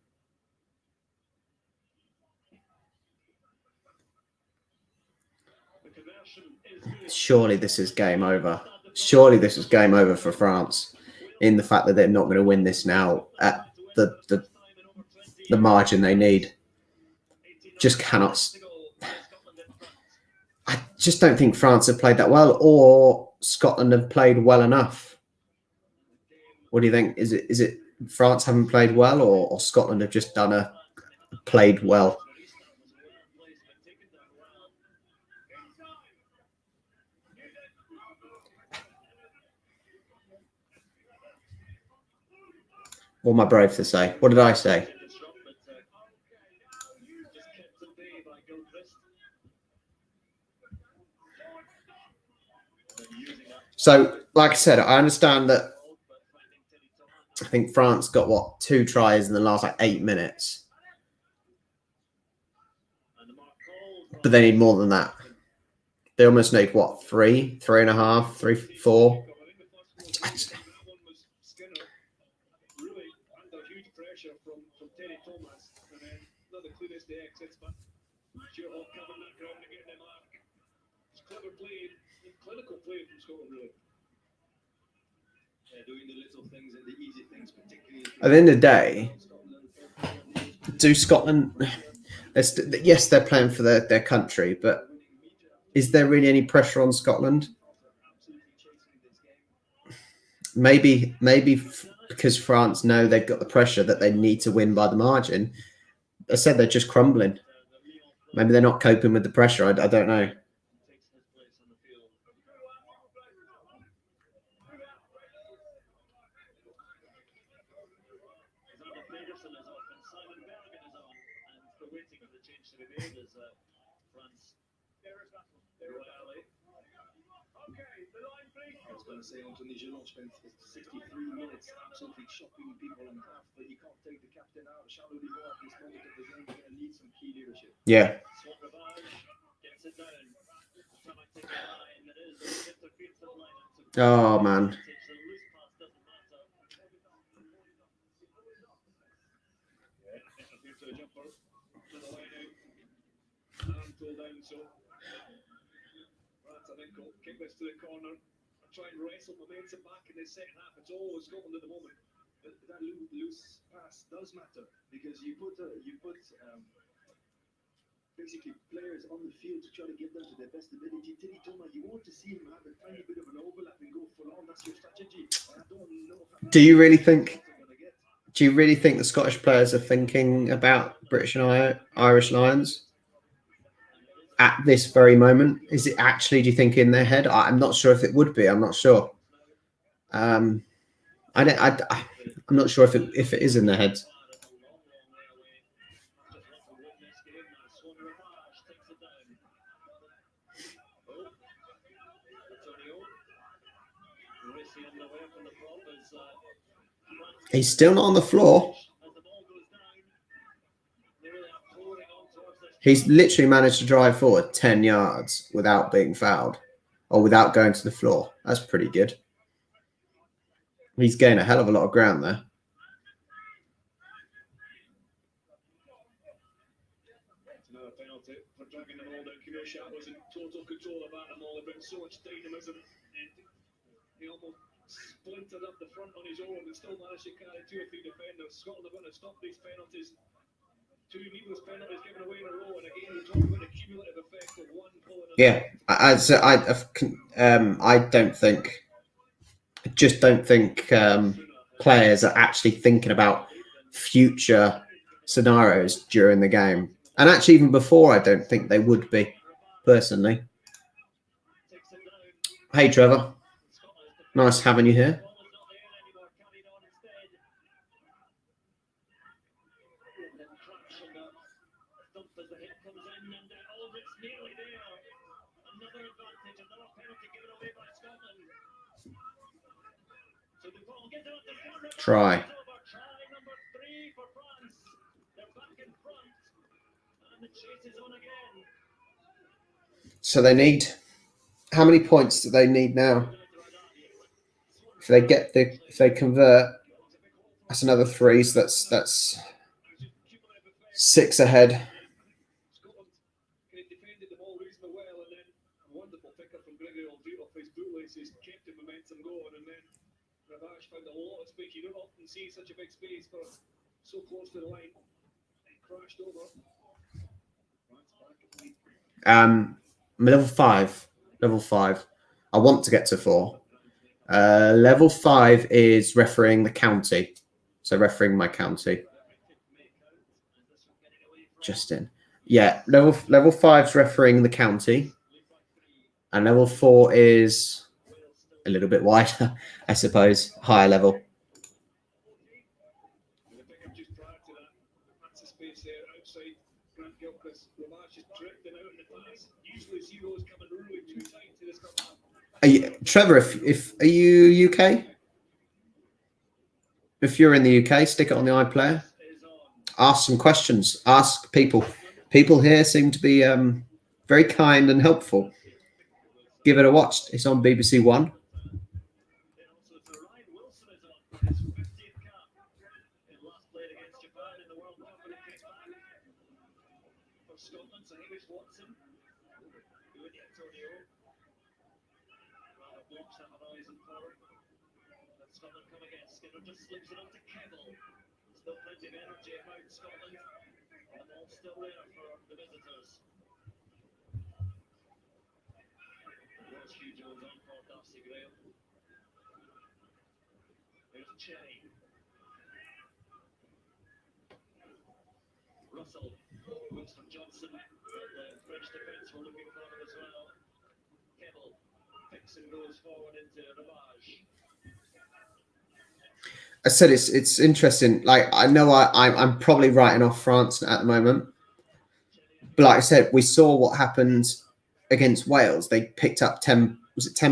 The conversion is good. Surely this is game over. Surely this is game over for France, in the fact that they're not going to win this now at the margin they need. Just cannot. I just don't think France have played that well, or Scotland have played well enough. What do you think? Is it France haven't played well, or Scotland have just played well? What am I brave to say? What did I say? So, like I said, I understand that. I think France got 2 tries in the last 8 minutes, but they need more than that. They almost need 3, 3.5, 3, 4. Clinical play from Scotland, really. Doing the little things and the easy things, particularly. At the end of the day, do Scotland? Yes, they're playing for their country, but is there really any pressure on Scotland? Maybe because France know they've got the pressure that they need to win by the margin. I said they're just crumbling. Maybe they're not coping with the pressure. I don't know. Say Anthony Gillon spent 63 minutes absolutely chopping people in half, but you can't take the captain out. Charles Olivier at this moment of the game is going to need some key leadership. Yeah. Oh man. Kick this to the corner. Try and wrestle momentum back in the second half. It's all Scotland at the moment. But that loose pass does matter because you put basically players on the field to try to get them to their best ability. Teddy Thomas, you want to see him have a tiny bit of an overlap and go full on. That's your strategy. I don't know. Do you really think the Scottish players are thinking about British and Irish Lions at this very moment? Is it actually, do you think, in their head? I'm not sure if it would be. I'm not sure. I'm not sure if it is in their heads. He's still not on the floor. He's literally managed to drive forward 10 yards without being fouled or without going to the floor. That's pretty good. He's gained a hell of a lot of ground there. Another penalty for dragging the ball down. Kiyosha was in total control of that ball. He so much dynamism. And he almost splintered up the front on his own and still managed to carry 2 or 3 defenders. Scotland are going to stop these penalties. 2 needless penalties given away in a row, and again we talk about the cumulative effect of one pulling. Yeah, I just don't think players are actually thinking about future scenarios during the game. And actually, even before, I don't think they would be, personally. Hey, Trevor. Nice having you here. Try. So they need, how many points do they need now? If they convert, that's another 3. So that's 6 ahead. Scotland defended the ball reasonably well, and then a wonderful picker from Gregory off his bootlaces kept the momentum going, and then Ravage found a lot of space. You don't often see such a big space for so close to the line. It crashed over. France back at the lead. Level 5. Level 5. I want to get to 4. Level 5 is refereeing the county. So refereeing my county. Justin. Yeah, level 5 is refereeing the county. And level 4 is a little bit wider, I suppose. Higher level. Trevor, are you UK? If you're in the UK, stick it on the iPlayer. Ask some questions. Ask people. People here seem to be very kind and helpful. Give it a watch. It's on BBC One. Slips it up to Kebble. Still plenty of energy about Scotland. And the ball's still there for the visitors. There's Hugh Jones on for Darcy Graham. There's Cherry. Russell. Winston Johnson. And the French defence were looking for him as well. Kebble picks and goes forward into Ravage. I said it's interesting. Like, I know I'm probably writing off France at the moment, but like I said, we saw what happened against Wales. They picked up 10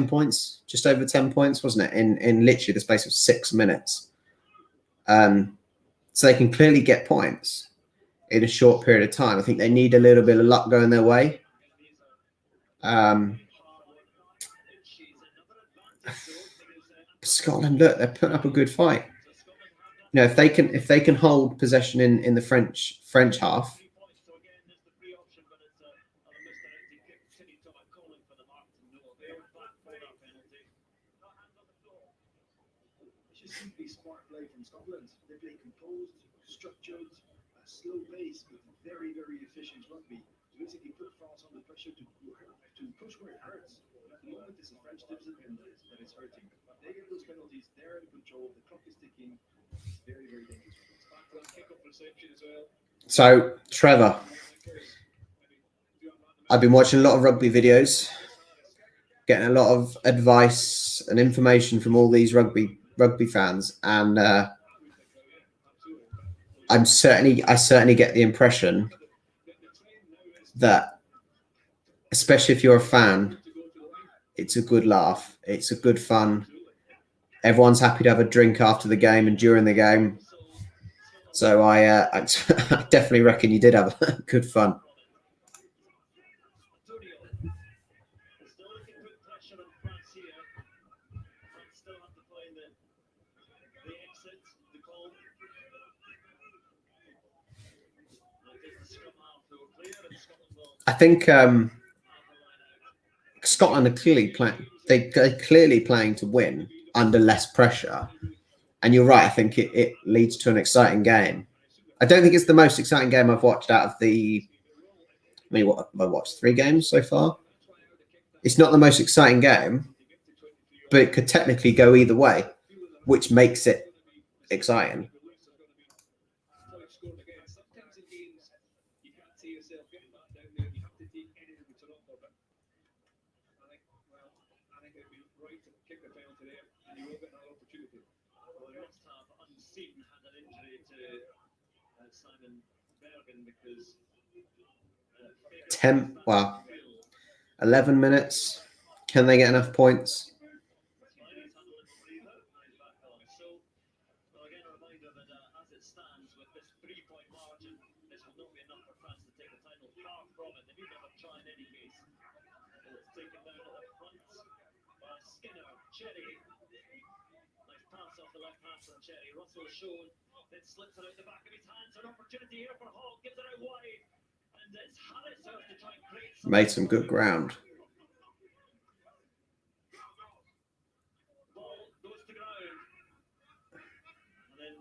points, just over 10 points, wasn't it? In literally the space of 6 minutes. So they can clearly get points in a short period of time. I think they need a little bit of luck going their way. Scotland, look, they're putting up a good fight. You know, if they can hold possession in the French half. It's just simply smart play from Scotland. They play composed, structured, slow pace, but very, very efficient rugby. To basically put France under pressure to push where it hurts. At the moment, it's the French discipline that is hurting. They get those penalties. They're in control. The clock is ticking. It's very, very dangerous. So, Trevor, I've been watching a lot of rugby videos, getting a lot of advice and information from all these rugby fans, and I certainly get the impression that, especially if you're a fan, it's a good laugh, it's a good fun. Everyone's happy to have a drink after the game and during the game. So I definitely reckon you did have good fun. I think Scotland are clearly playing. They're clearly playing to win under less pressure. And you're right. I think it leads to an exciting game. I don't think it's the most exciting game I've watched out of the. I mean, what have I watched? 3 games so far. It's not the most exciting game, but it could technically go either way, which makes it exciting. yourself getting back down there. You have to take anything to knock off it. I think it'd be right to kick the penalty there, and you will get another opportunity. Well, they must have unseen had an injury to Simon Bergen because 10, well, 11 minutes. Can they get enough points? So, well, again, a reminder that as it stands with this 3-point margin, this will not be enough for France to take the title. Far from it. They need to have a try in any case. It's taken down at the front by Skinner. Cherry. Nice pass off the left half from Cherry. Russell shown. Then slips it out the back of his hands. An opportunity here for Hall. Gives it out wide. And it's Harris who has to try and create Made some good ground. Ball goes to ground. And then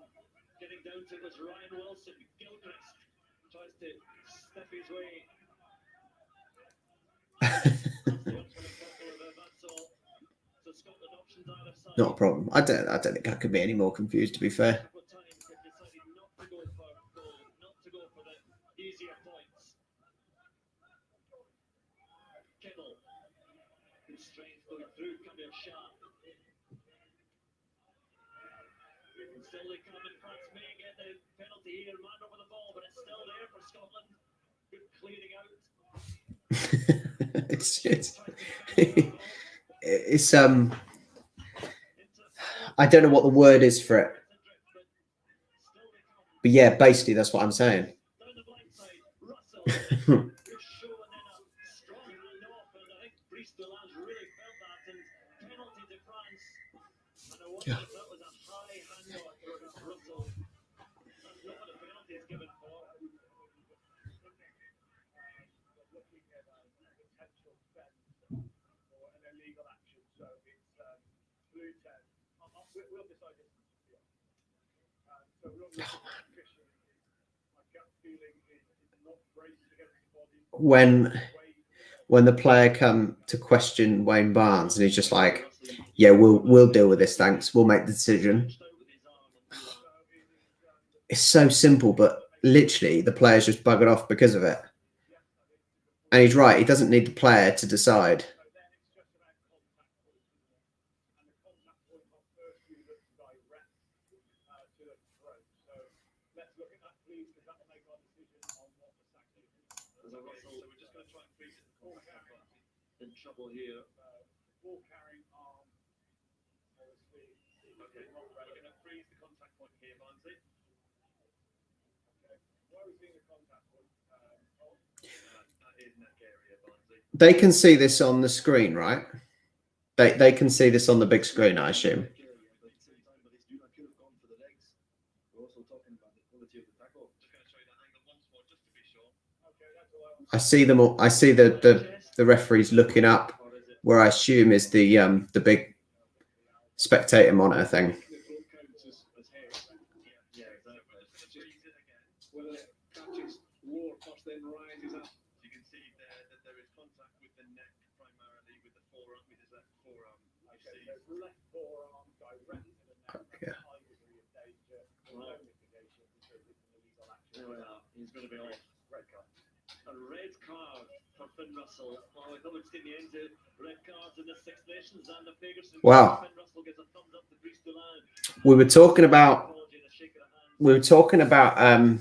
getting down to it was Ryan Wilson. Gilchrist tries to step his way. Not a problem. I don't think I could be any more confused, to be fair. Still they come and France may get the penalty here, man over the ball, but it's still there for Scotland. Good clearing out. It's I don't know what the word is for it, but yeah, basically that's what I'm saying. Down the blind side, Russell. Good show and then a strong hand off, and I think Brice-Delange really felt that, and penalty to France. And I wonder if that was a high hand off for Russell. That's not what a penalty is given for. Looking at potential offence or an illegal action, so it's blue 10. We'll decide this. So we're on the official. My gut feeling is not braced against the body. When the player come to question Wayne Barnes and he's just like, yeah, we'll deal with this, thanks, we'll make the decision. It's so simple, but literally the player's just buggered off because of it. And he's right, he doesn't need the player to decide. In trouble here. Ball carrying arm. Obviously, Okay, we're going to freeze the contact point here, Barnsley. okay. Why are we seeing a contact point? That is neck area, Barnsley. They can see this on the screen, right? They can see this on the big screen, I assume. But at the same time, but these could have gone for the legs. We're also talking about the quality of the tackle. Just going to show you that angle once more, just to be sure. Okay, that's all I want. I see them all. I see the referees looking up Or is it? where I assume is the big spectator monitor thing. The goal counts as hair. Yeah, exactly. Just freeze it again. Whether it catches lower first, then rises up. You can see there that there is contact with the neck primarily, with the forearm, with his left forearm. You Okay, see. there's left forearm direct to the neck. Yeah. High degree of danger. Wow. No mitigation because it's an illegal action. There we are. He's going to be off. Red card. A red card for Finn Russell. Well, I thought we'd seen the end to red cards in the Six Nations. And the Ferguson. Wow. Finn Russell gets a thumbs up to Brice-Delange. We were talking about Apology and a shake of the hand.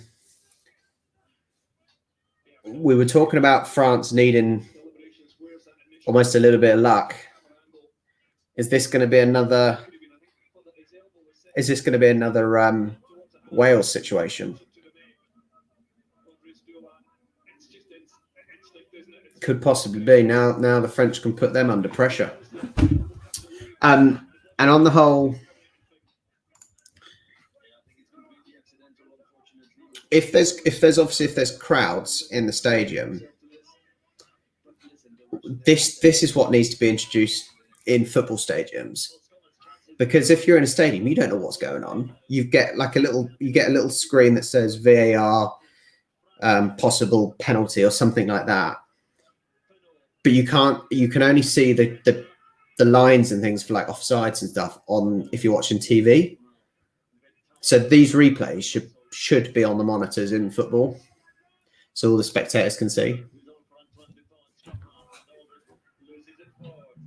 we were talking about France needing Celebration squares that initial almost a little bit of luck. camera angle. Is this going to be another? Could have been, I think, but that his elbow was set Is this going to be another towards the hand. Wales situation? To the neck. Well, Brice-Delange, it's just instinct, isn't it? It's Could possibly be. Now the French can put them under pressure. And on the whole, if there's crowds in the stadium, this is what needs to be introduced in football stadiums. Because if you're in a stadium, you don't know what's going on. You get a little screen that says VAR, possible penalty or something like that. But you can only see the lines and things for like offsides and stuff on if you're watching TV. So these replays should be on the monitors in football. so all the spectators can see. Who's on for Antoine Dupont? Scott Aldred loses it forward.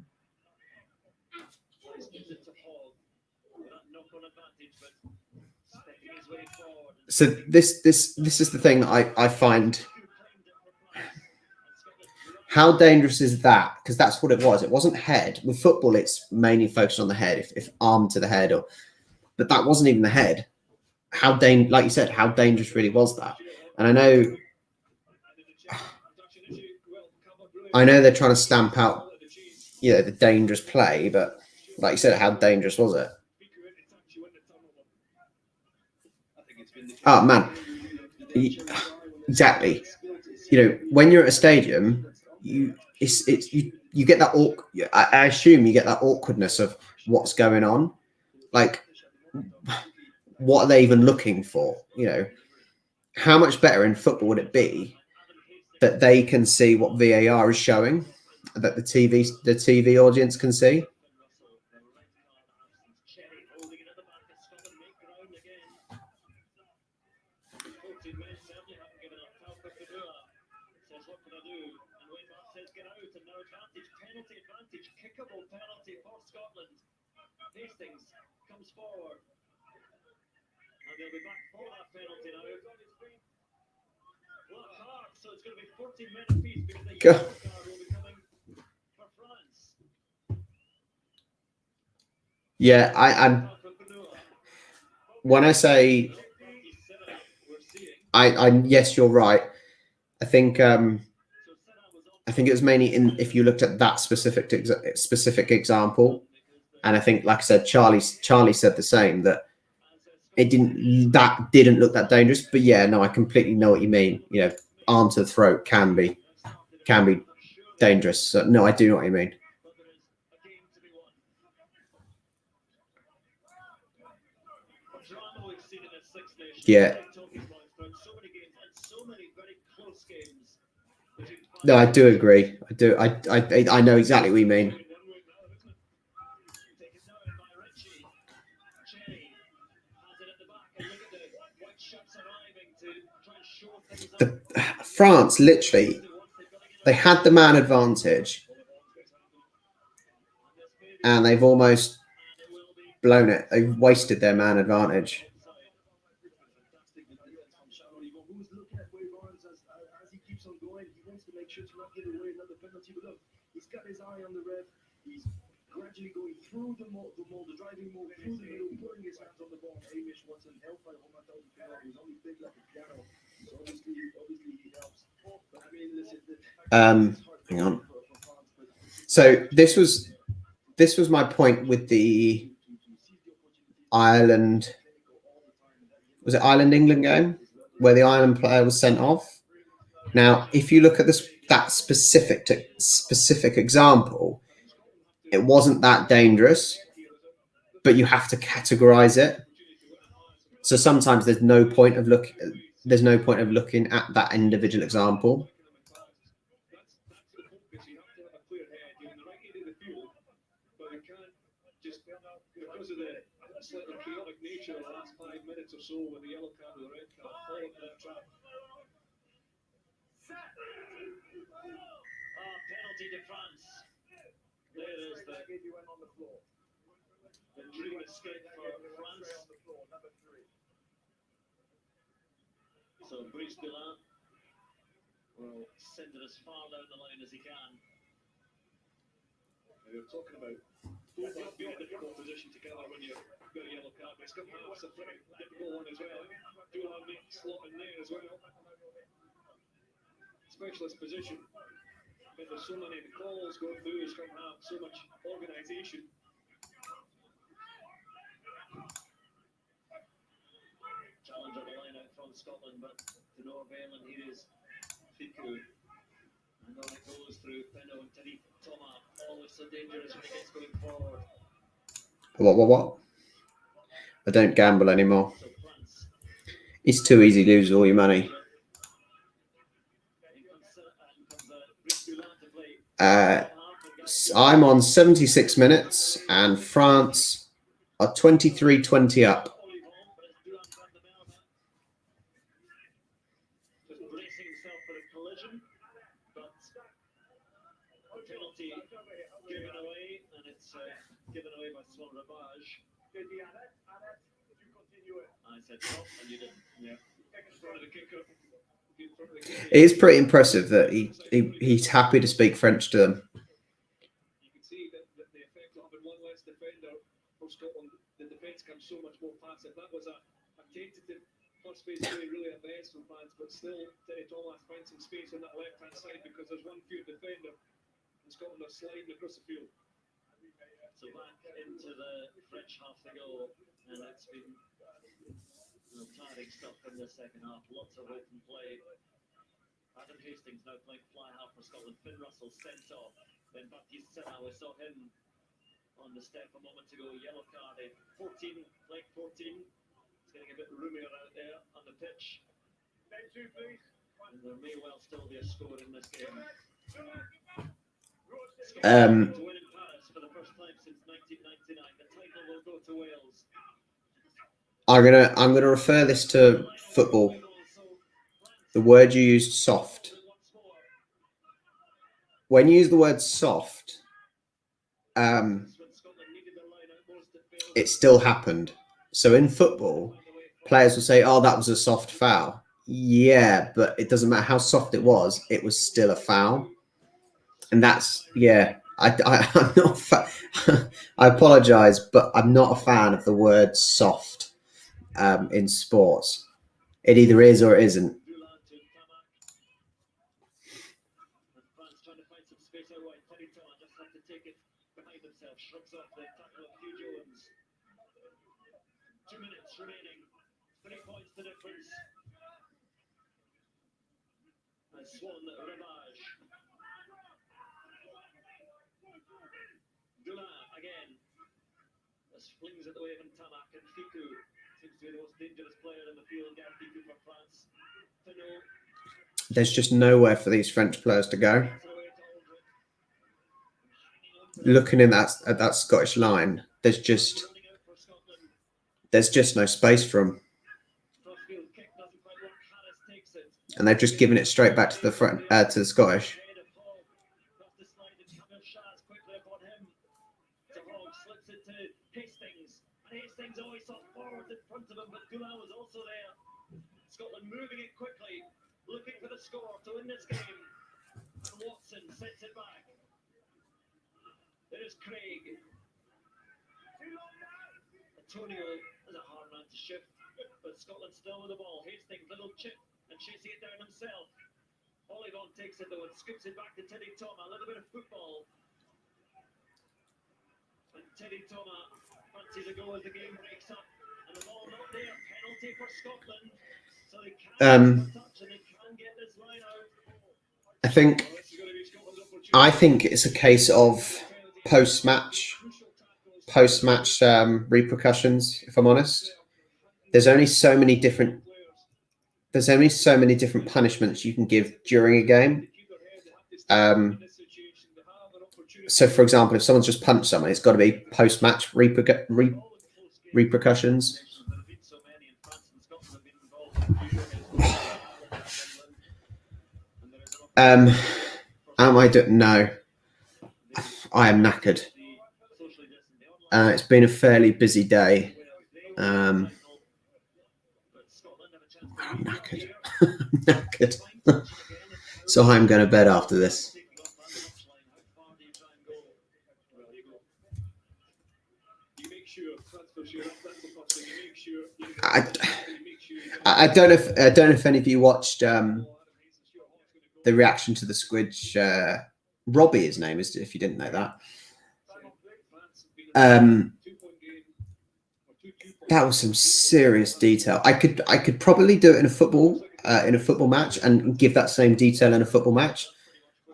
Tries to get it to Hall. With that knock-on advantage, but stepping his way forward. So this is the thing that I find. How dangerous is that? Because that's what it was. It wasn't head. With football, it's mainly focused on the head, if arm to the head, but that wasn't even the head. Like you said, how dangerous really was that? And I know they're trying to stamp out, the dangerous play, but like you said, how dangerous was it? Oh man, exactly. When you're at a stadium, you get that I assume you get that awkwardness of what's going on. Like, what are they even looking for? How much better in football would it be that they can see what VAR is showing, that the TV audience can see? Kickable penalty for Scotland. Hastings comes forward. And they'll be back for that penalty now. Black card, so it's going to be 14 men apiece because the yellow card will be coming for France. Yeah, I'm. When I say, yes, you're right. I think it was mainly if you looked at that specific example, and I think, like I said, Charlie said the same, that didn't look that dangerous. But yeah, no, I completely know what you mean. Arm to the throat can be dangerous. So no, I do know what you mean. Yeah. No, I do agree. I do. I know exactly what you mean. France, literally, they had the man advantage, and they've almost blown it. They've wasted their man advantage. He's got his eye on the ref. He's gradually going through the driving move, through the middle, putting his hands on the ball. Hamish Watson helped by Romato. He's only big like a piano, so obviously he helps. But I mean, listen. Hang on. So this was my point with the Ireland. Was it Ireland-England game where the Ireland player was sent off? Now, if you look at that specific example, it wasn't that dangerous, but you have to categorize it. So sometimes there's no point of looking at that individual example. Because of the slightly chaotic nature of the last 5 minutes or so with the yellow card or the red card, all of that trap. Penalty to France. There is the dream escape for France. So Brice Dillon will send it as far down the line as he can. You're talking about fullback being a difficult position to cover when you've got a yellow card, but it's got half a pretty difficult one as well. Dillon makes slot in there as well. Specialist position. But there's so many calls going through, it's going to have so much organisation. Challenge on the line out from Scotland, but to no avail, and here is Fiku. And then it goes through Peno and Tariq Thomas. Always so dangerous when he gets going forward. What? I don't gamble anymore. It's too easy to lose all your money. I'm on 76 minutes, and France are 23-20 up. Just bracing himself for a collision, but a penalty given away, and it's given away by Swan Ravage. I said stop, and you didn't. Yeah. In front of the kicker. In front of the kicker. It is pretty impressive that he's happy to speak French to them. You can see that the effect of having one less defender for Scotland, the defence comes so much more passive. That was a tentative first phase play, really a mess from France, but still Terry Thomas finds some space on that left hand side because there's one fewer defender and Scotland are sliding across the field. So back into the French half to go, and it's been tiring stuff in the second half. Lots of open play. Adam Hastings now playing fly half for Scotland. Finn Russell sent off. Then Baptiste Senna, we saw him on the step a moment ago. Yellow carded. 14, like 14. It's getting a bit roomier out there on the pitch. And there may well still be a score in this game. To win in Paris for the first time since 1999. The title will go to Wales. I'm gonna refer this to football. The word you used, soft. When you use the word soft, it still happened. So in football, players will say, "Oh, that was a soft foul." Yeah, but it doesn't matter how soft it was still a foul. And that's, yeah, I'm not. I apologize, but I'm not a fan of the word soft in sports. It either is or it isn't. Shrugs off the tackle of Hugh Jones. 2 minutes remaining. 3 points the difference. And Swan Ravage. Dula again. This flings it away from Tamak, and Fiku seems to be the most dangerous player in the field. Gary Fiku for France. There's just nowhere for these French players to go. Looking at that Scottish line, there's just no space for them, and they've just given it straight back to the front to the Scottish. Hastings always saw forward in front of him, but Dula was also there. Scotland moving it quickly, looking for the score to win this game. And Watson sets it back. There's Craig. Antonio is a hard man to shift, but Scotland still with the ball. Hastings, little chip, and chasing it down himself. Olivon takes it though and scoops it back to Teddy Thomas. A little bit of football. And Teddy Thomas fancies a go as the game breaks up. And the ball not there. Penalty for Scotland. So they can't touch and they can get this line out. I think it's a case of post-match repercussions, if I'm honest. There's only so many different punishments you can give during a game. So for example, if someone's just punched someone, it's got to be post-match repercussions. No, I am knackered. It's been a fairly busy day. I'm knackered. knackered. So I'm going to bed after this. I don't know if any of you watched the reaction to the Squidge. Robbie, his name is, if you didn't know that. That was some serious detail. I could probably do it in a football match and give that same detail in a football match.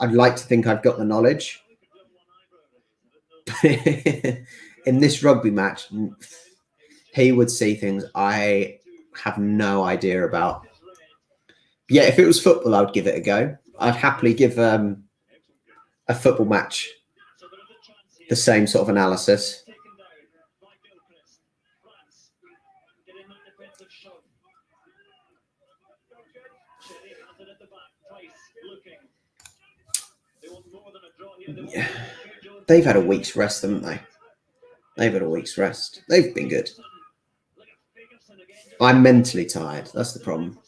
I'd like to think I've got the knowledge. In this rugby match, he would see things I have no idea about. Yeah, if it was football, I would give it a go. I'd happily give a football match the same sort of analysis. Yeah. They've had a week's rest, haven't they? They've had a week's rest. They've been good. I'm mentally tired. That's the problem.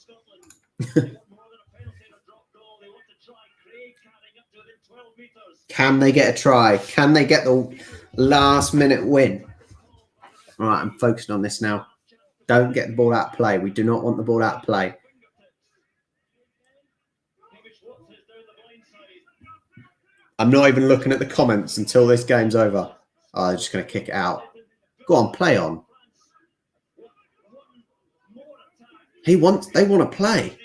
Can they get a try? Can they get the last minute win? All right, I'm focusing on this now. Don't get the ball out of play. We do not want the ball out of play. I'm not even looking at the comments until this game's over. Oh, they're just going to kick it out. Go on, play on. They want to play.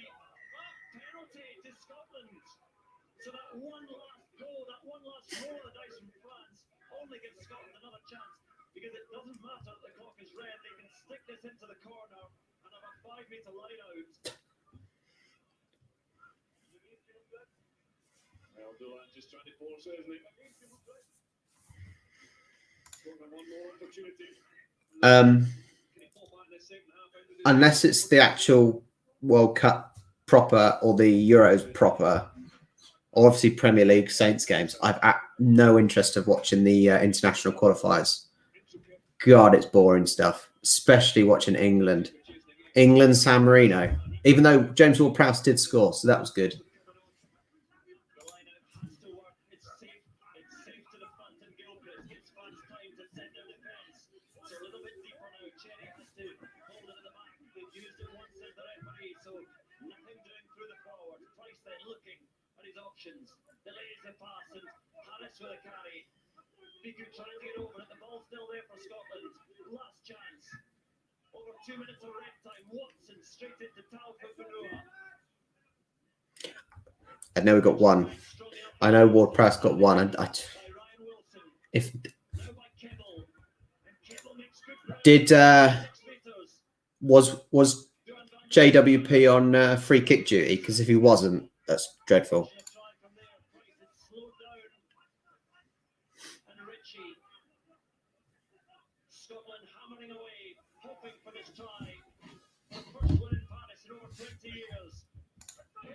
Into the corner and have a 5-meter line out. Well, Dulan just trying to force it, isn't he? One more opportunity. Unless it's the actual World Cup proper or the Euros proper, or obviously Premier League Saints games, I've no interest of watching the international qualifiers. God, it's boring stuff, especially watching England. England, San Marino. Even though James Ward-Prowse did score, so that was good. Delays the pass and Harris with a carry. Biku trying to get over it. The ball's still there for Scotland. Last chance. Over 2 minutes of red time. Watson straight into Talbot Fanua. I know we got one. I know Ward-Prowse got one. If did was JWP on free kick duty? Because if he wasn't, that's dreadful. Scotland hammering away, hoping for this try. The first one in Paris in over 20 years.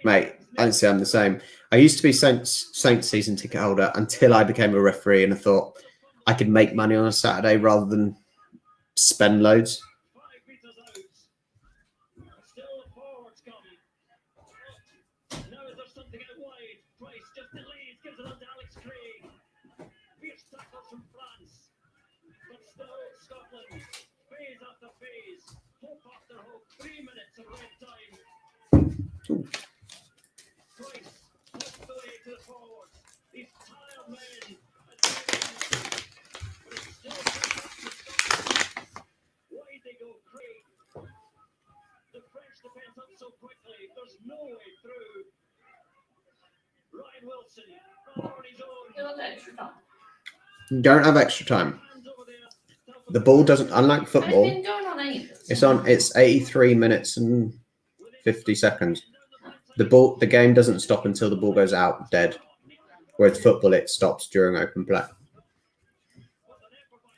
Mate, I'd say I'm the same. I used to be Saints season ticket holder until I became a referee, and I thought I could make money on a Saturday rather than spend loads. 5 meters out. Still the forwards come. Now is there something out wide? Price just delays, gives it on to Alex Craig. Fierce tackles from France. But still Scotland, phase after phase, hope after hope, 3 minutes of red time. Price puts the way to the forwards. These tired men. But it's still wide they go, Craig. The French defense up so quickly, there's no way through. Ryan Wilson, on his own. You don't have extra time. The ball doesn't, unlike football, it's 83 minutes and 50 seconds. The game doesn't stop until the ball goes out dead. Whereas football, it stops during open play.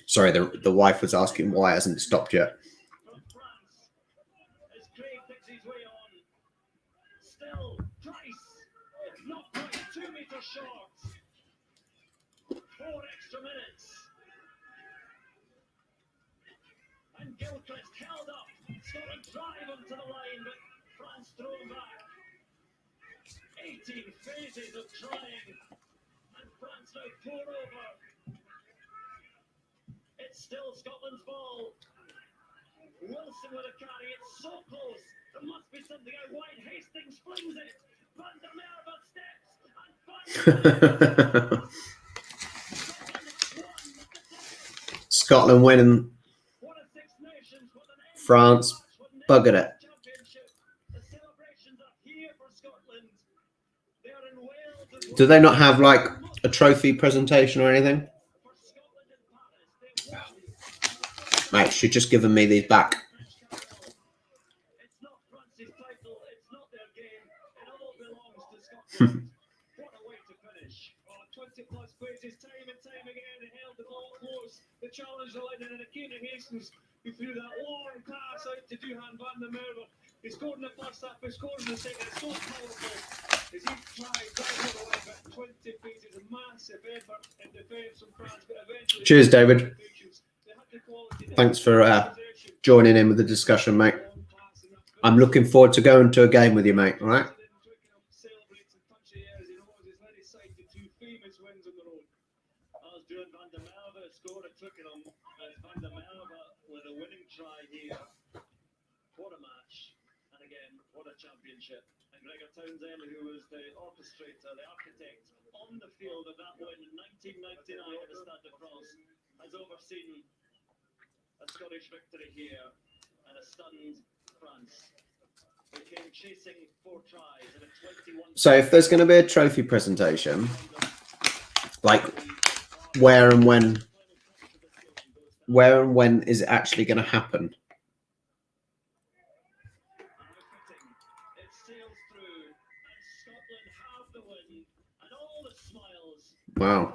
Sorry, the wife was asking why it hasn't stopped yet. As Craig picks his way on. Still, Price. Not quite 2 meters short. 4 extra minutes. And Gilchrist held up. Scotland drive him to the line, but France throw him back. 18 phases of trying. And France now pour over. It's still Scotland's ball. Wilson with a carry. It's so close. There must be something out wide. Hastings flings it. Van der Merwe steps and Scotland winning. France buggered it. The celebrations are here for Scotland. They are in Wales. Do they not have like a trophy presentation or anything? Mate, she's just given me these back. It's not France's title. It's not their game. It all belongs to Scotland. What a way to finish. 20 plus places, time and time again. They held the ball close. The challenge line and then Akina Hastings who threw that long pass out to Duhan van der Merwe. He scored in the first half, he scored in the second. It's so powerful as he tried down the line, but 20 paces, a massive Cheers, David. Thanks for joining in with the discussion, mate. I'm looking forward to going to a game with you, mate. All right. With a winning try here. What a match. And again, what a championship. And Gregor Townsend, who was the orchestrator, the architect on the field of that win in 1999 at the Stade de France, has overseen a Scottish victory here and a stunned France. They came chasing 4 tries and a 21. So if there's going to be a trophy presentation, like where and when is it actually going to happen? Wow.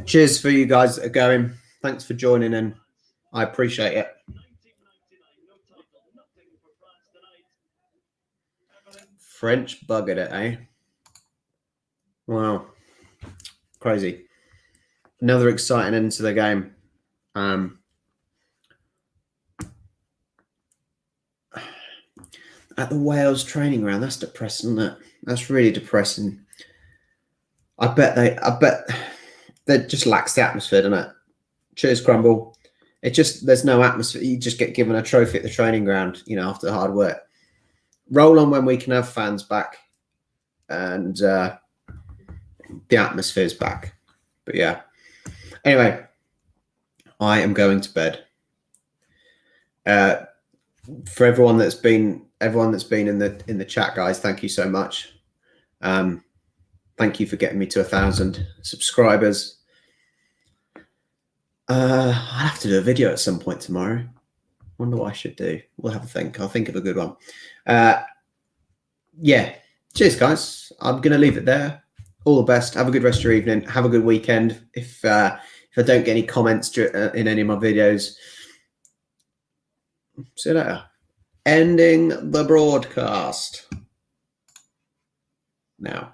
Cheers for you guys that are going. Thanks for joining in. I appreciate it. French buggered it, eh? Wow. Crazy. Another exciting end to the game. At the Wales training ground, that's depressing, isn't it? That's really depressing. I bet that just lacks the atmosphere, doesn't it? Cheers, Crumble. There's no atmosphere. You just get given a trophy at the training ground, after hard work. Roll on when we can have fans back and the atmosphere's back. But yeah. Anyway, I am going to bed. For everyone that's been in the chat, guys, thank you so much. Thank you for getting me to 1,000 subscribers. I'll have to do a video at some point tomorrow. Wonder what I should do. We'll have a think. I'll think of a good one. Yeah. Cheers, guys. I'm gonna leave it there. All the best. Have a good rest of your evening. Have a good weekend. If I don't get any comments in any of my videos, see you later. Ending the broadcast now.